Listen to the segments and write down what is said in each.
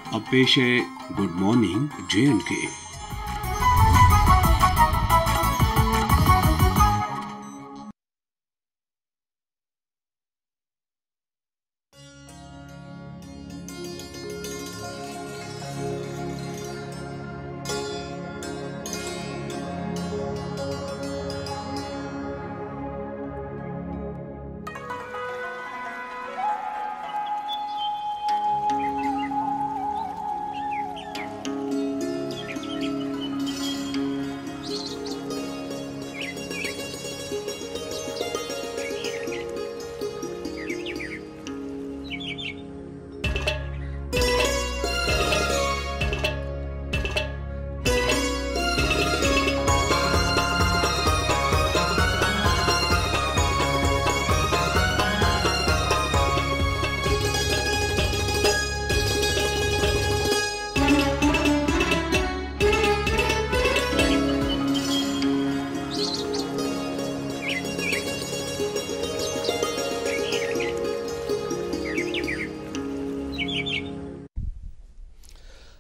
अब पेश है गुड मॉर्निंग J&K।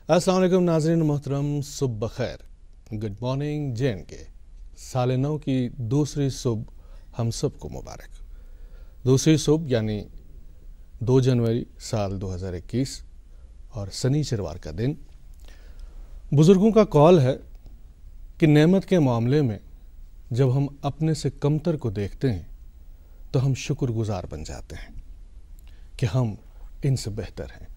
अस्सलाम वालेकुम नाज़रीन मोहतरम, सुबह बखैर। Good morning J&K। साल नौ की दूसरी सुबह हम सब को मुबारक। दूसरी सुबह यानी 2 जनवरी साल 2021 और शनिचरवार का दिन। बुज़ुर्गों का कौल है कि नेमत के मामले में जब हम अपने से कमतर को देखते हैं तो हम शुक्रगुजार बन जाते हैं कि हम इनसे बेहतर हैं,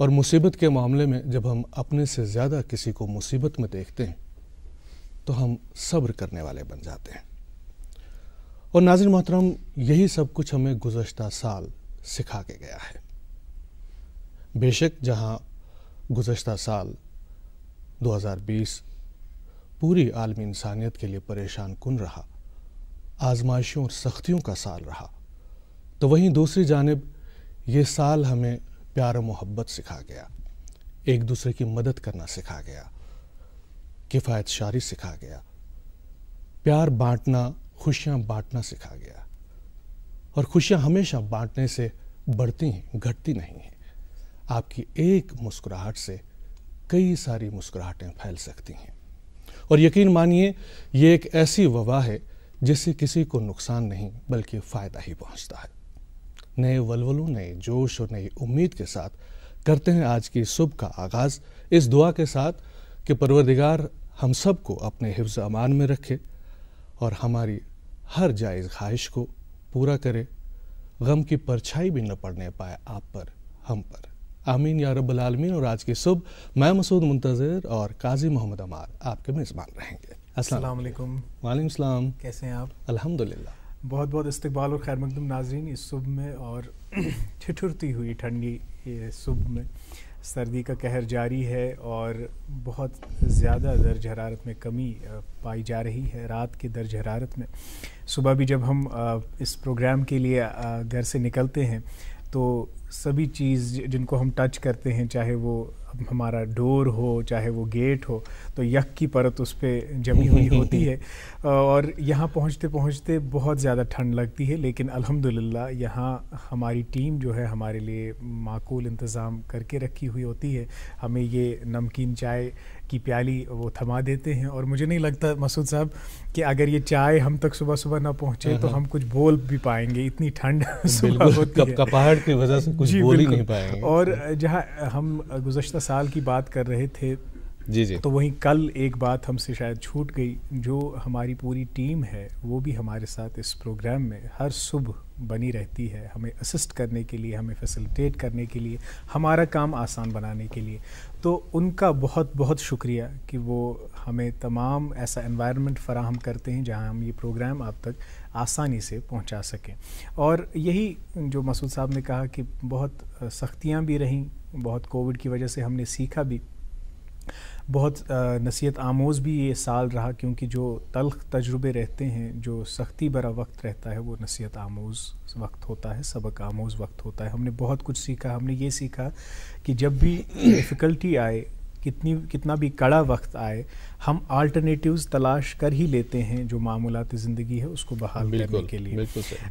और मुसीबत के मामले में जब हम अपने से ज़्यादा किसी को मुसीबत में देखते हैं तो हम सब्र करने वाले बन जाते हैं। और नाज़रीन मोहतरम, यही सब कुछ हमें गुज़श्ता साल सिखा के गया है। बेशक जहां गुज़श्ता साल 2020 पूरी आलमी इंसानियत के लिए परेशान कुन रहा, आजमाइशों और सख्तियों का साल रहा, तो वहीं दूसरी जानिब ये साल हमें प्यार और मोहब्बत सिखा गया, एक दूसरे की मदद करना सिखा गया, किफ़ायत शारी सिखा गया, प्यार बांटना, खुशियाँ बांटना सिखा गया। और खुशियाँ हमेशा बांटने से बढ़ती हैं, घटती नहीं हैं। आपकी एक मुस्कुराहट से कई सारी मुस्कुराहटें फैल सकती हैं। और यकीन मानिए, ये एक ऐसी वबा है जिससे किसी को नुकसान नहीं बल्कि फ़ायदा ही पहुँचता है। नए वलवलों, नए जोश और नई उम्मीद के साथ करते हैं आज की सुबह का आगाज़, इस दुआ के साथ कि परवरदिगार हम सब को अपने हिफ्ज़ अमान में रखे और हमारी हर जायज़ ख्वाहिश को पूरा करे, गम की परछाई भी न पड़ने पाए आप पर, हम पर। आमीन या रब्बल आलमीन। और आज की सुबह मैं मसूद मुंतज़िर और काजी मोहम्मद अमार आपके मेज़बान रहेंगे। अस्सलाम वालेकुम। वालेकुम सलाम। कैसे हैं आप? अल्हम्दुलिल्लाह। बहुत बहुत इस्तकबाल और खैर मकदम नाजरीन इस सुबह में, और ठिठुरती हुई ठंडी ये सुबह में सर्दी का कहर जारी है और बहुत ज़्यादा दर्ज हरारत में कमी पाई जा रही है। रात की दर्ज हरारत में सुबह भी जब हम इस प्रोग्राम के लिए घर से निकलते हैं तो सभी चीज़ जिनको हम टच करते हैं, चाहे वो हमारा डोर हो चाहे वो गेट हो, तो यक की परत उस पर जमी हुई होती है। और यहाँ पहुँचते पहुँचते बहुत ज़्यादा ठंड लगती है, लेकिन अल्हम्दुलिल्लाह यहाँ हमारी टीम जो है हमारे लिए माकूल इंतज़ाम करके रखी हुई होती है। हमें ये नमकीन चाय की प्याली वो थमा देते हैं, और मुझे नहीं लगता मसूद साहब कि अगर ये चाय हम तक सुबह सुबह ना पहुँचे तो हम कुछ बोल भी पाएंगे, इतनी ठंड सुबह होती है। कपकपाहट की वजह से कुछ बोल ही नहीं पाएंगे। और जहाँ हम गुज़श्ता साल की बात कर रहे थे जी, तो वहीं कल एक बात हमसे शायद छूट गई। जो हमारी पूरी टीम है वो भी हमारे साथ इस प्रोग्राम में हर सुबह बनी रहती है, हमें असिस्ट करने के लिए, हमें फैसिलिटेट करने के लिए, हमारा काम आसान बनाने के लिए। तो उनका बहुत बहुत शुक्रिया कि वो हमें तमाम ऐसा एनवायरनमेंट फ़राहम करते हैं जहां हम ये प्रोग्राम आप तक आसानी से पहुंचा सकें। और यही जो मसूद साहब ने कहा कि बहुत सख्तियां भी रहीं, बहुत कोविड की वजह से हमने सीखा भी, बहुत नसीहत आमोज़ भी ये साल रहा, क्योंकि जो तल्ख़ तजुर्बे रहते हैं, जो सख्ती भरा वक्त रहता है, वो नसीहत आमोज़ वक्त होता है, सबक आमोज़ वक्त होता है। हमने बहुत कुछ सीखा। हमने ये सीखा कि जब भी डिफ़िकल्टी आए, कितना भी कड़ा वक्त आए, हम अल्टरनेटिव्स तलाश कर ही लेते हैं जो मामूलाती ज़िंदगी है उसको बहाल करने के लिए।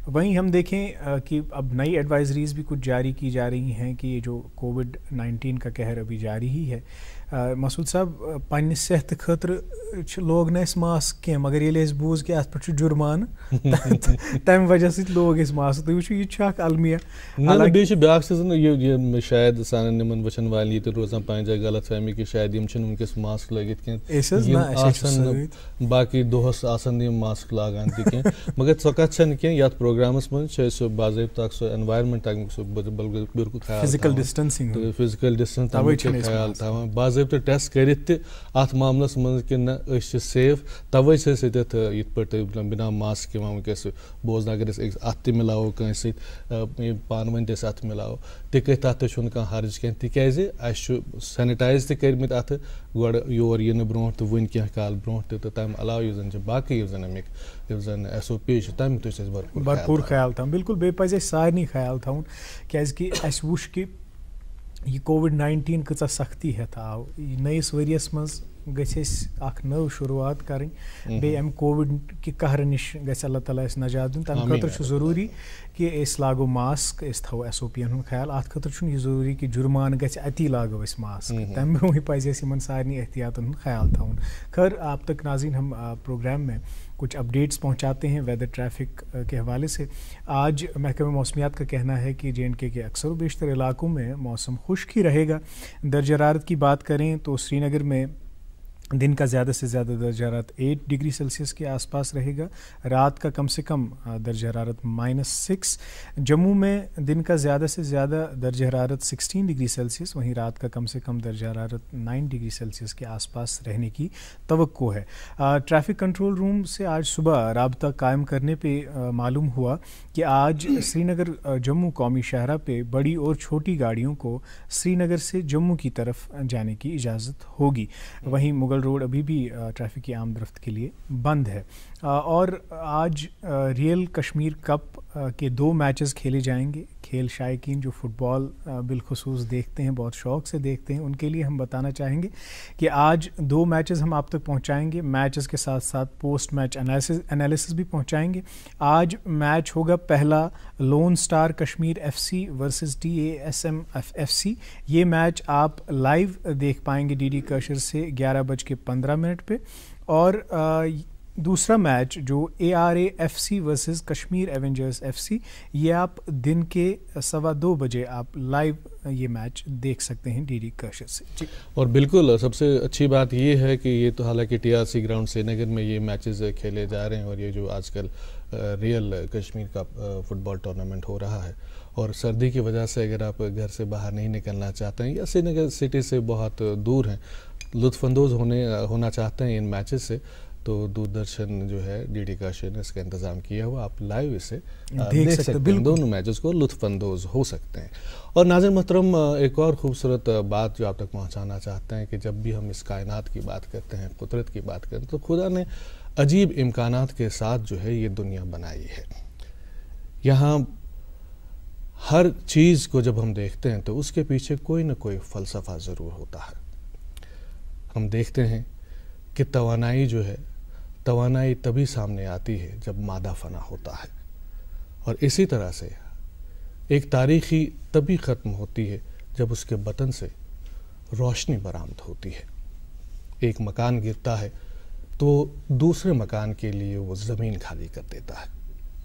वहीं हम देखें कि अब नई एडवाइजरीज भी कुछ जारी की जा रही हैं कि ये जो कोविड-19 का कहर अभी जारी ही है। मसूद साहब, पन्ने सेहत खतर लोग न मास्क कह, मगर ये बूझ कि अत पे जुर्मान तम वजह से लोग मास्क तुम वो यह अलमिया ब्या शायद सान वचन वाल ये रोजान पान जाए गलत फहमी कि शायद वनकस मास्क लगित कह बाकी दोहस मास्क लागान तह मगर सो कत कह प्रोग्रामस मज बाज़ाब्त सो एनवायरमेंट बिल्कुल फिजिकल डिस्टेंसिंग ख्याल थवान बाज़ाब्त टेस्ट करित अत मामलस मज कि न सेफ तवे ये बिना मास्क वनकस बोजन अगर अत मिलावो कंस पान वन अत मिलावो तथ तथ हर्ज कह तिकाज सैनिटाइज तमित अत गोड़ योर इन ब्रो तो वन क्या काल ब्रो तो तम अलाव बाकी अमिक SOP तम भरपूर ख्याल थवन। बिल्कुल बे पज सारे ख्याल थवन कि वुश कि यह कोविड-19 कचा सख्ती हेत आव नईस वरियस मज गख नव शुरुआत करें बे अम कोविड कि कहर निश गस अल्लाह ताला नजात दिन तम खतर जरूरी कि लागो मास्क थो SOP हूँ ख्याल अत खतर यह जरूरी कि जुर्मान गि अति लागो मास्क तम ब्रोह पज सारे एहतियातन ख्याल थवन। खैर आप तक नाज़रीन हम प्रोग्राम में कुछ अपडेट्स पहुंचाते हैं वेदर ट्रैफिक के हवाले से। आज महकमा मौसमियात का कहना है कि J&K के अक्सर व बेशतर इलाकों में मौसम खुश्क ही रहेगा। दर्ज हरारत की बात करें तो श्रीनगर में दिन का ज़्यादा से ज़्यादा दर्ज हरारत 8 डिग्री सेल्सियस के आसपास रहेगा, रात का कम से कम दर्ज हरारत -6। जम्मू में दिन का ज़्यादा से ज़्यादा दर्ज हरारत 16 डिग्री सेल्सियस, वहीं रात का कम से कम दर्ज हरारत 9 डिग्री सेल्सियस के आसपास रहने की तवक्को है। ट्रैफिक कंट्रोल रूम से आज सुबह राबता कायम करने पे मालूम हुआ कि आज श्रीनगर जम्मू कौमी शाहरा पे बड़ी और छोटी गाड़ियों को श्रीनगर से जम्मू की तरफ जाने की इजाज़त होगी। वहीं मुगल रोड अभी भी ट्रैफिक की आमदरफ्त के लिए बंद है। और आज रियल कश्मीर कप के 2 मैचेस खेले जाएंगे। खेल शायकीन जो फुटबॉल बिलखुसूस देखते हैं, बहुत शौक़ से देखते हैं, उनके लिए हम बताना चाहेंगे कि आज 2 मैचेस हम आप तक पहुंचाएंगे। मैचेस के साथ साथ पोस्ट मैच एनालिसिस भी पहुंचाएंगे। आज मैच होगा पहला loan star Kashmir FC versus TASM FC। ये मैच आप लाइव देख पाएंगे DD कशर से 11:15 पे। और दूसरा मैच जो ARA FC versus Kashmir Avengers FC, ये आप दिन के 2:15 बजे आप लाइव ये मैच देख सकते हैं DD कशर से जी। और बिल्कुल सबसे अच्छी बात ये है कि ये तो हालांकि TRC ग्राउंड श्रीनगर में ये मैचेस खेले जा रहे हैं और ये जो आजकल रियल कश्मीर का फुटबॉल टूर्नामेंट हो रहा है और सर्दी की वजह से अगर आप घर से बाहर नहीं निकलना चाहते हैं या श्रीनगर सिटी से बहुत दूर हैं, लुत्फ़अंदोज़ होना चाहते हैं इन मैचेस से, तो दूरदर्शन जो है DD कशर ने इसका इंतज़ाम किया हुआ, आप लाइव इसे देख सकते हैं, दोनों मैचेस को लुत्फ़अंदोज़ हो सकते हैं। और नाज़रीन मोहतरम, एक और ख़ूबसूरत बात जो आप तक पहुँचाना चाहते हैं कि जब भी हम इस कायनात की बात करते हैं, कुदरत की बात करते हैं, तो खुदा ने अजीब इम्कानात के साथ जो है ये दुनिया बनाई है। यहाँ हर चीज़ को जब हम देखते हैं तो उसके पीछे कोई ना कोई फ़लसफ़ा ज़रूर होता है। हम देखते हैं कि तवानाई जो है, तवानाई तभी सामने आती है जब मादा फना होता है, और इसी तरह से एक तारीख़ी तभी ख़त्म होती है जब उसके बतन से रोशनी बरामद होती है। एक मकान गिरता है तो दूसरे मकान के लिए वो ज़मीन खाली कर देता है।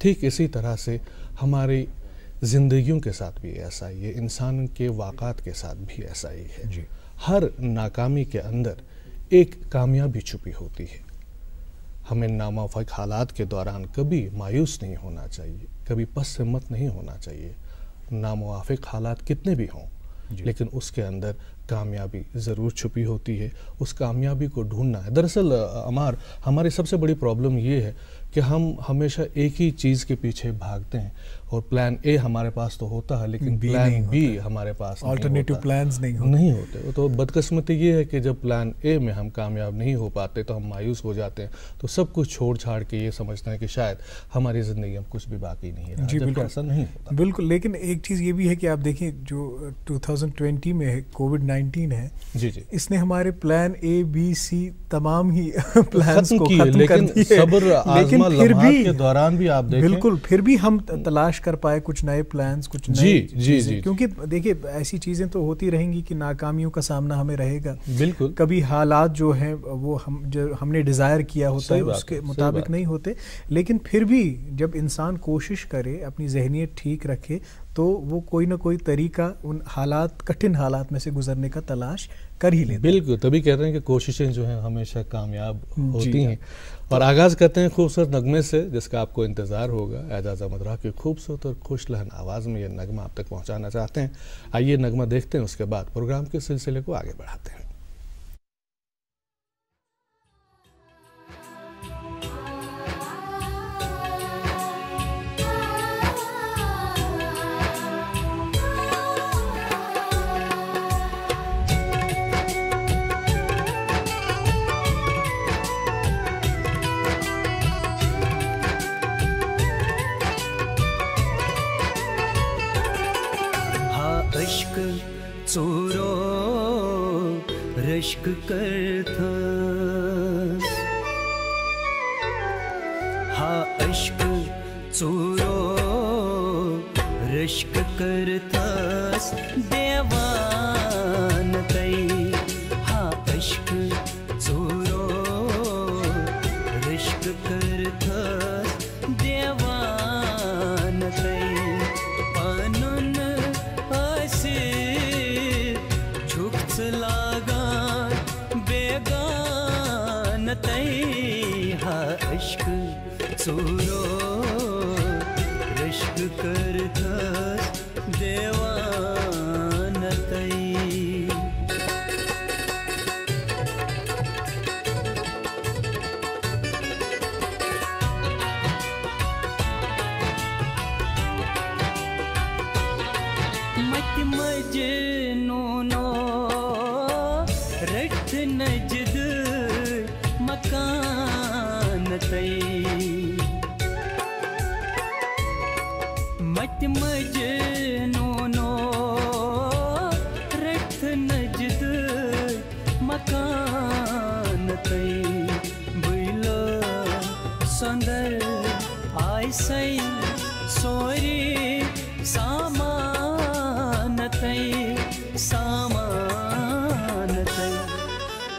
ठीक इसी तरह से हमारी ज़िंदगियों के साथ भी ऐसा ही है, इंसान के वाक़ात के साथ भी ऐसा ही है जी। हर नाकामी के अंदर एक कामयाबी छुपी होती है। हमें नामुवाफ़िक हालात के दौरान कभी मायूस नहीं होना चाहिए, कभी पसहिम्मत नहीं होना चाहिए। नामुवाफ़िक हालात कितने भी हों, लेकिन उसके अंदर कामयाबी ज़रूर छुपी होती है, उस कामयाबी को ढूंढना है। दरअसल अमार, हमारी सबसे बड़ी प्रॉब्लम ये है कि हम हमेशा एक ही चीज़ के पीछे भागते हैं और प्लान ए हमारे पास तो होता है लेकिन प्लान बी हमारे पास ऑल्टरनेटिव प्लान्स नहीं होते। तो बदकिस्मती ये है कि जब प्लान ए में हम कामयाब नहीं हो पाते तो हम मायूस हो जाते हैं, तो सब कुछ छोड़ छाड़ के ये समझते हैं कि शायद हमारी ज़िंदगी में कुछ भी बाकी नहीं है। जी बिल्कुल, ऐसा नहीं होता। बिल्कुल, लेकिन एक चीज़ ये भी है कि आप देखें जो 2020 में है कोविड-19 है, जी जी, इसने हमारे प्लान ए बी सी तमाम ही प्लान्स को खत्म लेकिन कर दिए। सब्र आज़मा लम्हात के दौरान भी आप देखें, बिल्कुल, फिर भी हम तलाश कर पाए कुछ नए प्लान्स, कुछ नए चीज़ें, क्योंकि देखिए ऐसी चीज़ें तो होती रहेंगी कि नाकामियों का सामना हमें रहेगा। बिल्कुल, कभी हालात जो हैं वो जो हमने डिज़ायर किया होता है उसके मुताबिक नहीं होते, लेकिन फिर भी जब इंसान कोशिश करे, अपनी ज़हनियत ठीक रखे, तो वो कोई ना कोई तरीका उन हालात, कठिन हालात में से गुजरने का तलाश कर ही लेते। बिल्कुल, तभी कहते हैं कि कोशिशें जो हैं हमेशा कामयाब होती हैं। और आगाज़ करते हैं खूबसूरत नगमे से जिसका आपको इंतज़ार होगा। एजाज़ अहमद राह की खूबसूरत और खुश लहन आवाज़ में ये नगमा आप तक पहुँचाना चाहते हैं। आइए नगमा देखते हैं, उसके बाद प्रोग्राम के सिलसिले को आगे बढ़ाते हैं। चोरो रश्क करता, हा अश्क चोरो रश्क करतास देवान तई, हा अश्क चोरो रश्क करतास देवान तई, पनुन लागान बेगान तई, हा अश्क चोरो रश्क करतास देवान तई। मत मजनूनो रट नजद मकान तई, मत मजनूनो रट नजद मकान तई, बुलो सुंदर आय सई सोरी सामान तई, सामान तई,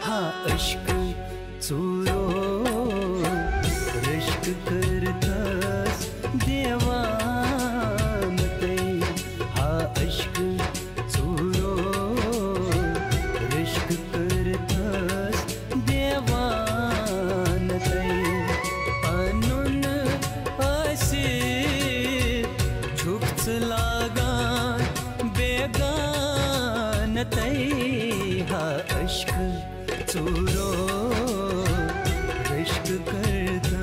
हा अश्क चोरो रश्क करतास देवान तई, हा अश्क चोरो रश्क करतास देवान तई, पनुन असे झुकच लागान बेगान तई, हा अश्क चोरो रश्क करता।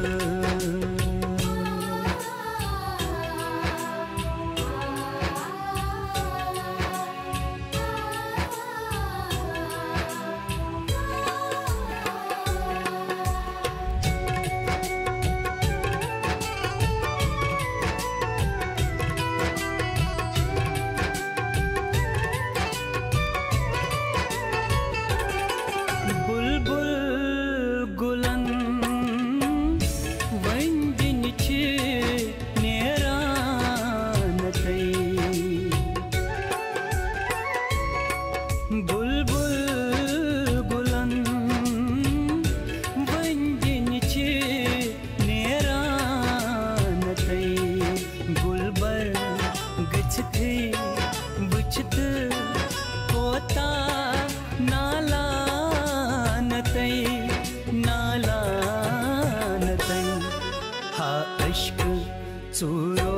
चोरो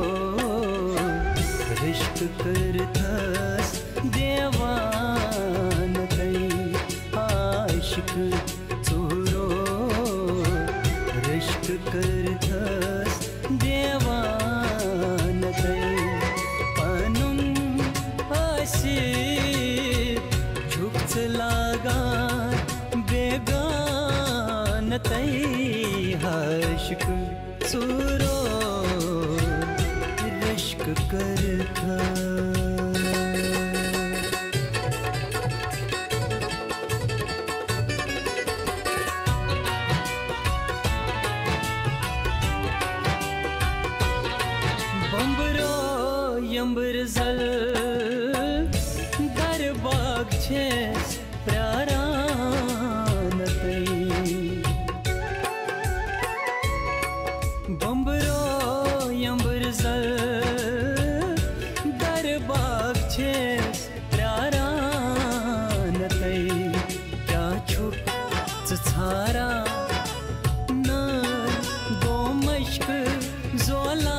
रश्क करतास देवान तई, आशिक चोरो रश्क करता बेगान तई हाश्क सूरो रश्क करता बम्बरो यंबर जल दर बाग छे प्रारान तई बम्बरो यंबर जल दर बाग छे प्रारान तई क्या छुप छारा न गो मश्क जोला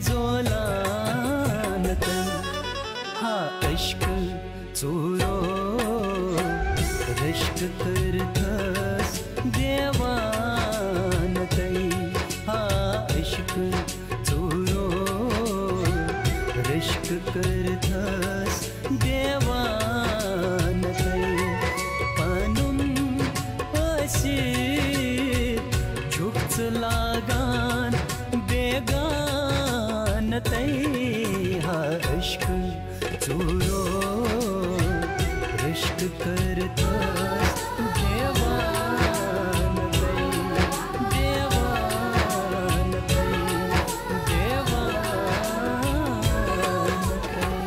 जोलान हा इश्क चूरो रिश्क करथस देवान तई हा इश्क चूरो रिश्क करथस देवान तई पनुन अशी झुकच लागान बेगान तई हा इश्क चूरो रिश्क करता देवान तई देवान तई देवान तई।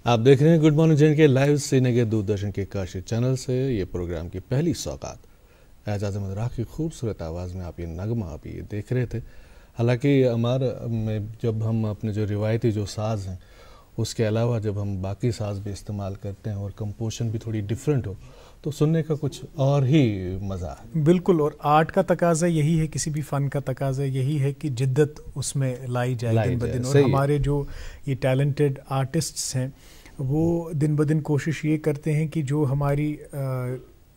आप देख रहे हैं गुड मॉर्निंग जैन के लाइव श्रीनगर दूरदर्शन के काशी चैनल से। ये प्रोग्राम की पहली सौगात एजाज अहमद राह की खूबसूरत आवाज़ में आप ये नगमा आप ये देख रहे थे। हालांकि हमारे में जब हम अपने जो रिवायती जो साज़ हैं उसके अलावा जब हम बाकी साज़ भी इस्तेमाल करते हैं और कंपोजिशन भी थोड़ी डिफरेंट हो तो सुनने का कुछ और ही मज़ा है। बिल्कुल, और आर्ट का तकाजा यही है, किसी भी फ़न का तकाजा यही है कि जिद्दत उसमें लाई जाए दिन ब दिन। और हमारे जो ये टैलेंटेड आर्टिस्ट्स हैं वो दिन ब दिन कोशिश ये करते हैं कि जो हमारी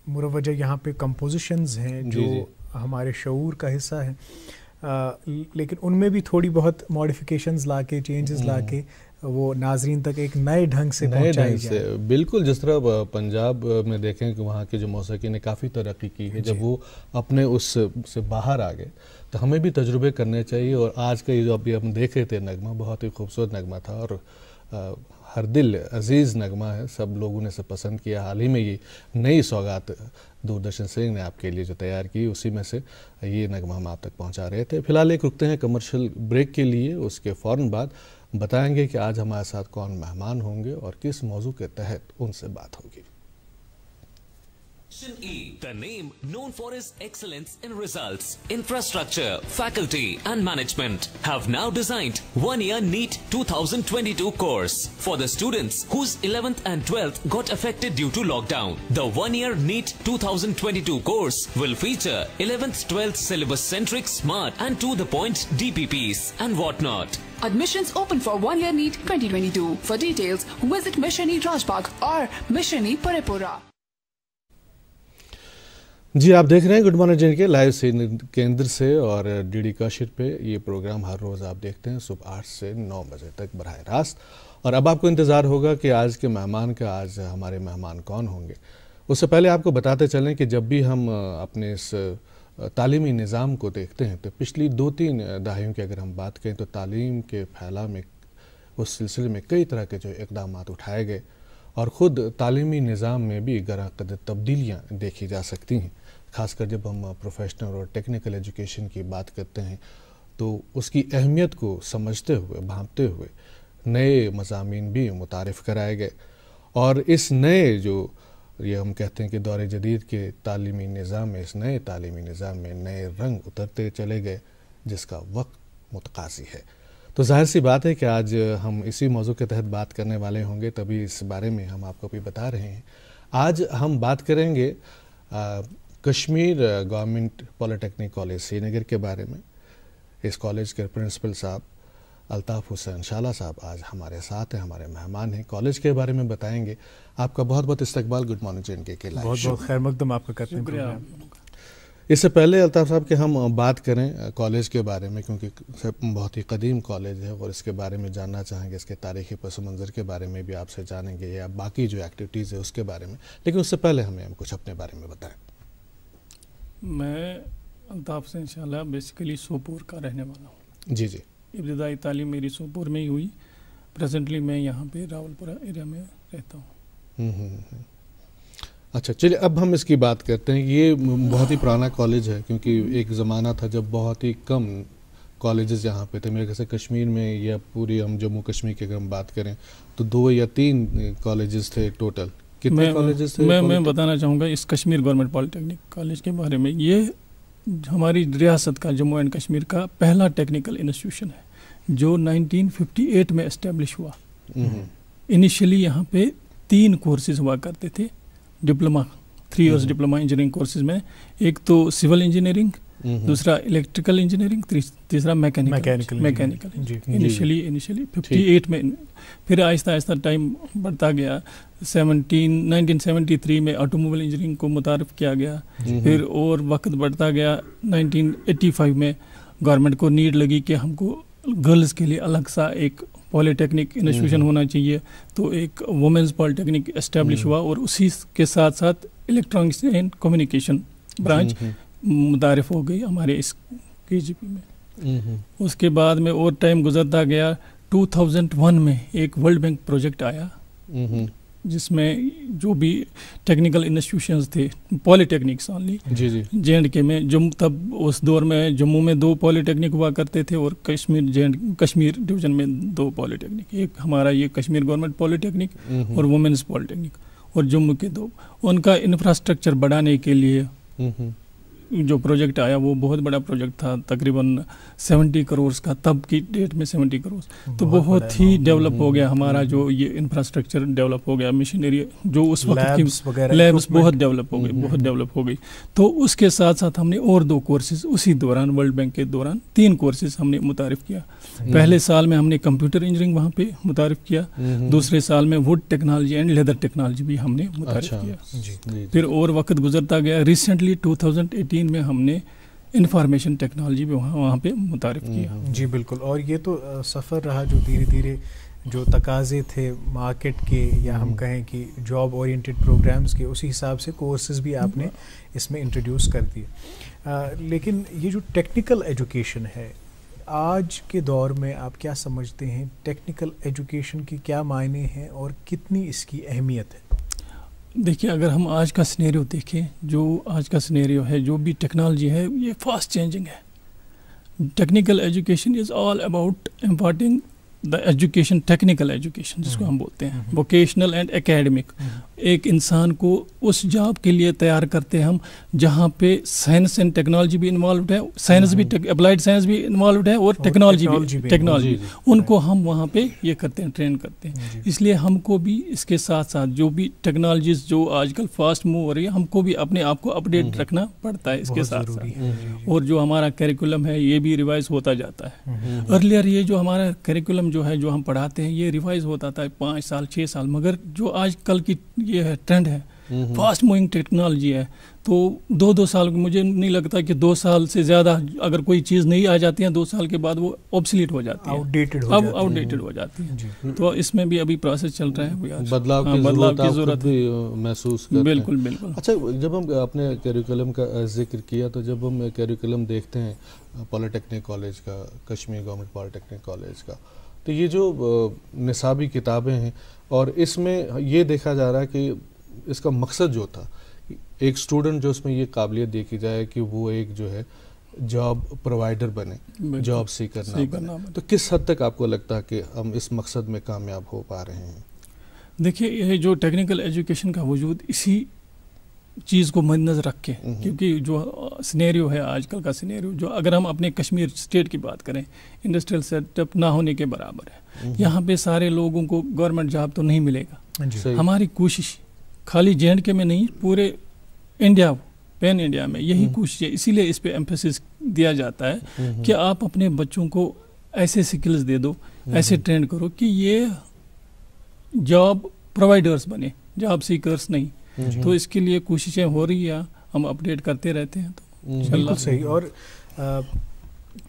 मुरवजा यहाँ पे कंपोजिशंस हैं जो हमारे शऊर का हिस्सा है, लेकिन उनमें भी थोड़ी बहुत मॉडिफिकेशंस लाके चेंजेस लाके वो नाजरीन तक एक नए ढंग से पहुंचाई जाए। बिल्कुल, जिस तरह पंजाब में देखें कि वहाँ की जो मौसीकी ने काफ़ी तरक्की की है, जब वो अपने उस से बाहर आ गए तो हमें भी तजुर्बे करने चाहिए। और आज का ये जो अभी हम देख रहे थे नगमा बहुत ही खूबसूरत नगमा था और हर दिल अजीज़ नगमा है, सब लोगों ने इसे पसंद किया। हाल ही में ये नई सौगात दूरदर्शन सिंह ने आपके लिए जो तैयार की उसी में से ये नगमा हम आप तक पहुंचा रहे थे। फिलहाल एक रुकते हैं कमर्शियल ब्रेक के लिए, उसके फ़ौरन बाद बताएंगे कि आज हमारे साथ कौन मेहमान होंगे और किस मौजू के तहत उनसे बात होगी। E, the name known for its excellence in results, infrastructure, faculty and management, have now designed one-year NEET 2022 course for the students whose 11th and 12th got affected due to lockdown. The one-year NEET 2022 course will feature 11th, 12th syllabus-centric, smart and to-the-point DPPs and whatnot. Admissions open for one-year NEET 2022. For details, visit Mission E Rajbagh or Mission E Parepura. जी, आप देख रहे हैं good morning Jain के live से केंद्र से और DD काशिर पे ये प्रोग्राम हर रोज़ आप देखते हैं सुबह 8 से 9 बजे तक बराह रास्त। और अब आपको इंतज़ार होगा कि आज के मेहमान का आज हमारे मेहमान कौन होंगे। उससे पहले आपको बताते चलें कि जब भी हम अपने इस तालीमी निज़ाम को देखते हैं तो पिछली 2-3 दहाइयों की अगर हम बात करें तो तालीम के फैलाव में उस सिलसिले में कई तरह के जो इक़दाम उठाए गए और ख़ुद तालीमी निज़ाम में भी गराक़द तब्दीलियाँ देखी जा सकती हैं। ख़ासकर जब हम प्रोफेशनल और टेक्निकल एजुकेशन की बात करते हैं तो उसकी अहमियत को समझते हुए भांपते हुए नए मज़ामीन भी मुतारिफ़ कराए गए। और इस नए जो ये हम कहते हैं कि दौर जदीद के तालीमी निज़ाम में, इस नए तालीमी निज़ाम में नए रंग उतरते चले गए जिसका वक्त मुतकाज़ी है। तो जाहिर सी बात है कि आज हम इसी मौजू के तहत बात करने वाले होंगे, तभी इस बारे में हम आपको भी बता रहे हैं। आज हम बात करेंगे Kashmir government polytechnic college Srinagar के बारे में। इस कॉलेज के प्रिंसिपल साहब अल्ताफ़ हुसैन शाला साहब आज हमारे साथ हैं, हमारे मेहमान हैं, कॉलेज के बारे में बताएंगे। आपका बहुत बहुत इस्तकबाल गुड मॉर्निंग जैन के लाइव। बहुत बहुत खैर मकदम आपका करते हैं। इससे पहले अल्ताफ़ साहब कि हम बात करें कॉलेज के बारे में, क्योंकि बहुत ही कदीम कॉलेज है और इसके बारे में जानना चाहेंगे, इसके तारीख़ी पस मंज़र के बारे में भी आपसे जानेंगे या बाकी जो एक्टिविटीज़ है उसके बारे में, लेकिन उससे पहले हमें कुछ अपने बारे में बताएं। मैं अल्ताफ़ से इंशाल्लाह बेसिकली सोपोर का रहने वाला हूँ। जी जी। इब्तिदाई तालीम मेरी सोपोर में ही हुई। प्रेजेंटली मैं यहाँ पे रावलपुरा एरिया में रहता हूँ। अच्छा, चलिए अब हम इसकी बात करते हैं। ये बहुत ही पुराना कॉलेज है, क्योंकि एक ज़माना था जब बहुत ही कम कॉलेजेस यहाँ पे थे। मेरे ख्याल से कश्मीर में या पूरी हम जम्मू कश्मीर की अगर हम बात करें तो 2 या 3 कॉलेजेस थे टोटल। कितने कॉलेजेस थे? मैं बताना चाहूँगा इस कश्मीर गवर्नमेंट पॉलिटेक्निक कॉलेज के बारे में। ये हमारी रियासत का, जम्मू एंड कश्मीर का पहला टेक्निकल इंस्टीट्यूशन है जो 1958 में एस्टेब्लिश हुआ। इनिशियली यहाँ पे 3 कोर्सेज हुआ करते थे diploma, 3 years diploma engineering courses में। एक तो सिविल इंजीनियरिंग, दूसरा इलेक्ट्रिकल इंजीनियरिंग, तीसरा मैकेनिकल। इनिशियली 58 में, फिर आहिस्ता आहिस्ता टाइम बढ़ता गया। 1973 में ऑटोमोबाइल इंजीनियरिंग को मुतारिफ किया गया। फिर और वक्त बढ़ता गया। 1985 में गवर्नमेंट को नीड लगी कि हमको गर्ल्स के लिए अलग सा एक पॉलिटेक्निक इंस्टीट्यूशन होना चाहिए, तो एक वुमेंस पॉलिटेक्निक एस्टेब्लिश हुआ और उसी के साथ साथ इलेक्ट्रॉनिक्स एंड कम्युनिकेशन ब्रांच मुतारिफ हो गई हमारे इस KGP में। उसके बाद में और टाइम गुजरता गया। 2001 में एक वर्ल्ड बैंक प्रोजेक्ट आया जिसमें जो भी टेक्निकल इंस्टीट्यूशंस थे, पॉलिटेक्निक्स ओनली, JNK में, तब उस दौर में जम्मू में 2 पॉलिटेक्निक हुआ करते थे और कश्मीर डिवीजन में 2 पॉलिटेक्निक। एक हमारा ये कश्मीर गवर्नमेंट पॉलिटेक्निक और वुमेन्स पॉलिटेक्निक, और जम्मू के 2। उनका इंफ्रास्ट्रक्चर बढ़ाने के लिए जो प्रोजेक्ट आया वो बहुत बड़ा प्रोजेक्ट था, तकरीबन 70 करोड़ का, तब की डेट में 70 करोड़। तो बहुत ही डेवलप हो गया हमारा जो ये इंफ्रास्ट्रक्चर डेवलप हो गया, मशीनरी जो उस वक्त की लैब्स बहुत डेवलप हो गई। तो उसके साथ साथ हमने और 2 कोर्सेज उसी दौरान, वर्ल्ड बैंक के दौरान 3 कोर्सेज हमने मुतारिफ किया। पहले साल में हमने कंप्यूटर इंजीनियरिंग वहाँ पे मुतारिफ किया, दूसरे साल में would technology and leather technology भी हमने मुतारिफ किया। फिर और वक्त गुजरता गया। रिसेंटली 2018 में हमने इंफॉर्मेशन टेक्नोलॉजी भी वहाँ पे मुतारिफ किया। जी बिल्कुल। और ये तो सफ़र रहा जो धीरे धीरे जो तकाजे थे मार्केट के, या हम कहें कि जॉब ओरिएंटेड प्रोग्राम्स के, उसी हिसाब से कोर्सेज भी आपने इसमें इंट्रोड्यूस कर दिए। लेकिन ये जो टेक्निकल एजुकेशन है आज के दौर में, आप क्या समझते हैं टेक्निकल एजुकेशन की क्या मायने हैं और कितनी इसकी अहमियत है? देखिए, अगर हम आज का सिनेरियो देखें, जो आज का सिनेरियो है, जो भी टेक्नोलॉजी है, ये फास्ट चेंजिंग है। Technical education is all about imparting the education, technical education जिसको हम बोलते हैं, वोकेशनल एंड एकेडमिक। एक इंसान को उस जॉब के लिए तैयार करते हैं हम जहाँ पे साइंस एंड टेक्नोलॉजी भी इन्वॉल्व है, साइंस भी, अप्लाइड साइंस भी इन्वॉल्व है, और टेक्नोलॉजी उनको हम वहाँ पे ये करते हैं, ट्रेन करते हैं। इसलिए हमको भी इसके साथ साथ जो भी टेक्नोलॉजीज जो आजकल फास्ट मूव हो रही है, हमको भी अपने आप को अपडेट रखना पड़ता है इसके साथ साथ। और जो हमारा करिकुलम है ये भी रिवाइज होता जाता है। अर्लियर ये जो हमारा करिकुलम जो है, जो हम पढ़ाते हैं, ये रिवाइज होता था 5 साल 6 साल, मगर जो आजकल की ये है ट्रेंड है, फास्ट मूविंग टेक्नोलॉजी है, तो 2-2 साल, मुझे नहीं लगता कि 2 साल से ज़्यादा अगर कोई चीज़ नहीं आ जाती है 2 साल के बाद वो ऑब्सलीट हो जाती है, आउटडेटेड हो जाती है। तो इसमें भी अभी प्रोसेस चल रहा है, बदलाव की ज़रूरत भी महसूस करते हैं। बिल्कुल बिल्कुल। अच्छा, जब हम अपने करिकुलम का जिक्र किया, तो जब हम करिकुलम देखते हैं पॉलिटेक्निक कॉलेज का, कश्मीर गवर्नमेंट पॉलिटेक्निक कॉलेज का, तो ये जो निसाबी किताबें हैं, और इसमें ये देखा जा रहा है कि इसका मकसद जो था, एक स्टूडेंट जो उसमें ये काबिलियत देखी जाए कि वो एक जो है जॉब प्रोवाइडर बने, जॉब सीकर ना बने। तो किस हद तक आपको लगता है कि हम इस मकसद में कामयाब हो पा रहे हैं? देखिए, ये जो टेक्निकल एजुकेशन का वजूद इसी चीज़ को मद्देनजर रख के, क्योंकि जो सिनेरियो है आजकल का सिनेरियो, जो अगर हम अपने कश्मीर स्टेट की बात करें, इंडस्ट्रियल सेटअप ना होने के बराबर है। यहाँ पे सारे लोगों को गवर्नमेंट जॉब तो नहीं मिलेगा। हमारी कोशिश खाली JNK में नहीं, पूरे इंडिया, पैन इंडिया में यही कोशिश है। इसीलिए इस पे एम्फेसिस दिया जाता है कि आप अपने बच्चों को ऐसे स्किल्स दे दो, ऐसे ट्रेन करो कि ये जॉब प्रोवाइडर्स बने, जॉब सीकर्स नहीं। तो इसके लिए कोशिशें हो रही है, हम अपडेट करते रहते हैं, तो बिल्कुल सही। और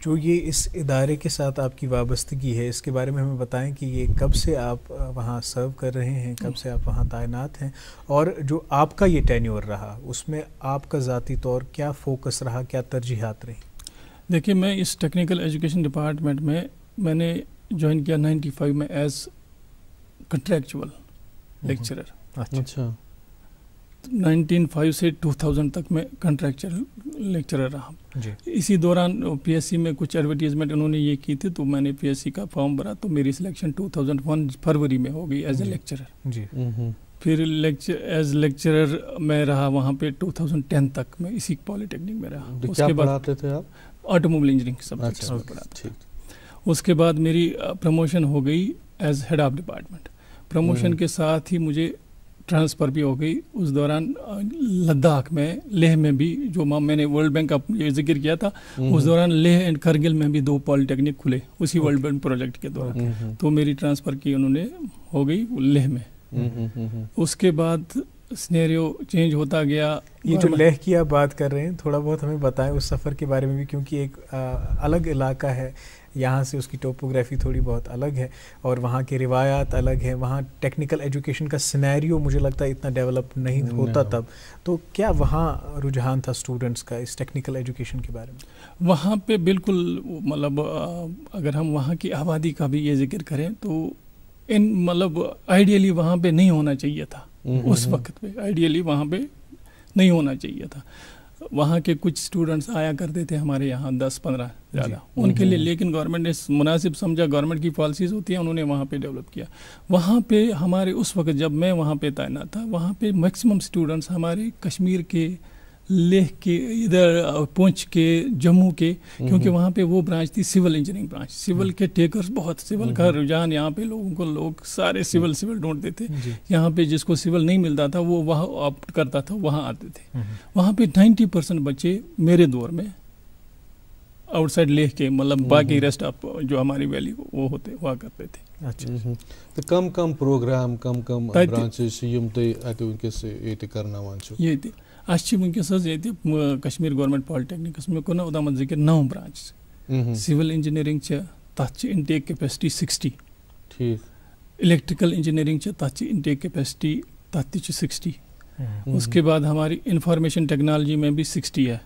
जो ये इस इदारे के साथ आपकी वाबस्तगी है, इसके बारे में हमें बताएं कि ये कब से आप वहाँ सर्व कर रहे हैं, कब से आप वहाँ तैनात हैं, और जो आपका ये टेन्योर रहा उसमें आपका ज़ाती तौर क्या फोकस रहा, क्या तरजीहात रही? देखिए, मैं इस टेक्निकल एजुकेशन डिपार्टमेंट में मैंने ज्वाइन किया 95 में एज कंट्रैक्चुअल लेक्चरर। अच्छा। 1905 से 2000 तक मैं कंट्रैक्चुअल लेक्चरर रहा जी। इसी दौरान पीएससी में कुछ एडवर्टीजमेंट उन्होंने ये की थी, तो मैंने पीएससी का फॉर्म भरा, तो मेरी सिलेक्शन 2001 फरवरी में हो गई एज ए लेक्चरर। जी। फिर एज लेक्चरर मैं रहा वहाँ पे 2010 तक मैं इसी पॉलिटेक्निक में रहा। तो क्या पढ़ाते थे आप? ऑटोमोबाइल इंजीनियरिंग सब्जेक्ट्स में पढ़ाता था। उसके बाद मेरी प्रमोशन हो गई as head of department. Promotion के साथ ही मुझे ट्रांसफ़र भी हो गई। उस दौरान लद्दाख में, लेह में भी, जो मैंने वर्ल्ड बैंक का ये जिक्र किया था, उस दौरान लेह एंड करगिल में भी 2 पॉलिटेक्निक खुले उसी वर्ल्ड बैंक प्रोजेक्ट के दौरान। तो मेरी ट्रांसफ़र की उन्होंने हो गई लेह में। उसके बाद सिनेरियो चेंज होता गया। ये जो लेह की आप बात कर रहे हैं, थोड़ा बहुत हमें बताएं उस सफ़र के बारे में भी, क्योंकि एक अलग इलाका है, यहाँ से उसकी टोपोग्राफी थोड़ी बहुत अलग है और वहाँ के रिवायात अलग हैं। वहाँ टेक्निकल एजुकेशन का सिनेरियो मुझे लगता है इतना डेवलप नहीं होता तब। तो क्या वहाँ रुझान था स्टूडेंट्स का इस टेक्निकल एजुकेशन के बारे में? वहाँ पे बिल्कुल, मतलब अगर हम वहाँ की आबादी का भी ये जिक्र करें तो आइडियली वहाँ पे नहीं होना चाहिए था। उस वक्त पे आइडियली वहाँ पे नहीं होना चाहिए था। वहाँ के कुछ स्टूडेंट्स आया करते थे हमारे यहाँ 10-15 ज़्यादा, उनके लिए, लेकिन गवर्नमेंट ने मुनासिब समझा, गवर्नमेंट की पॉलिसीज़ होती हैं, उन्होंने वहाँ पे डेवलप किया। वहाँ पे हमारे उस वक्त जब मैं वहाँ पे तैनात था, वहाँ पे मैक्सिमम स्टूडेंट्स हमारे कश्मीर के, लेह के, इधर पुंछ के, जम्मू के, क्योंकि वहाँ पे वो ब्रांच थी सिविल इंजीनियरिंग ब्रांच। सिविल के टेकर्स बहुत, सिविल का रुझान यहाँ पे लोग सारे सिविल ढूंढते थे। यहाँ पे जिसको सिविल नहीं मिलता था वो वहाँ ऑप्ट करता था, वहाँ आते थे। वहाँ पे 90% बच्चे मेरे दौर में आउटसाइड लेह के, मतलब बाकी रेस्ट ऑफ जो हमारी वैली वो हुआ करते थे। अच्छा। तो कम प्रोग्राम, कम ब्रांचेस यम ते अत वंकस ये करनावान छु ये ते अच्छी वंकस ये कश्मीर गवर्नमेंट पॉलिटेक्निकस में कोना उदाम जिक्र 9 ब्रांच। सिविल इंजीनियरिंग छ, तथ इनटेक कैपेसिटी 60। ठीक। इलेक्ट्रिकल इंजीनियरिंग छ, तथ इनटेक कैपेसिटी तथ 60। उसके बाद हमारी इंफॉर्मेशन टेक्नोलॉजी में भी 60 है।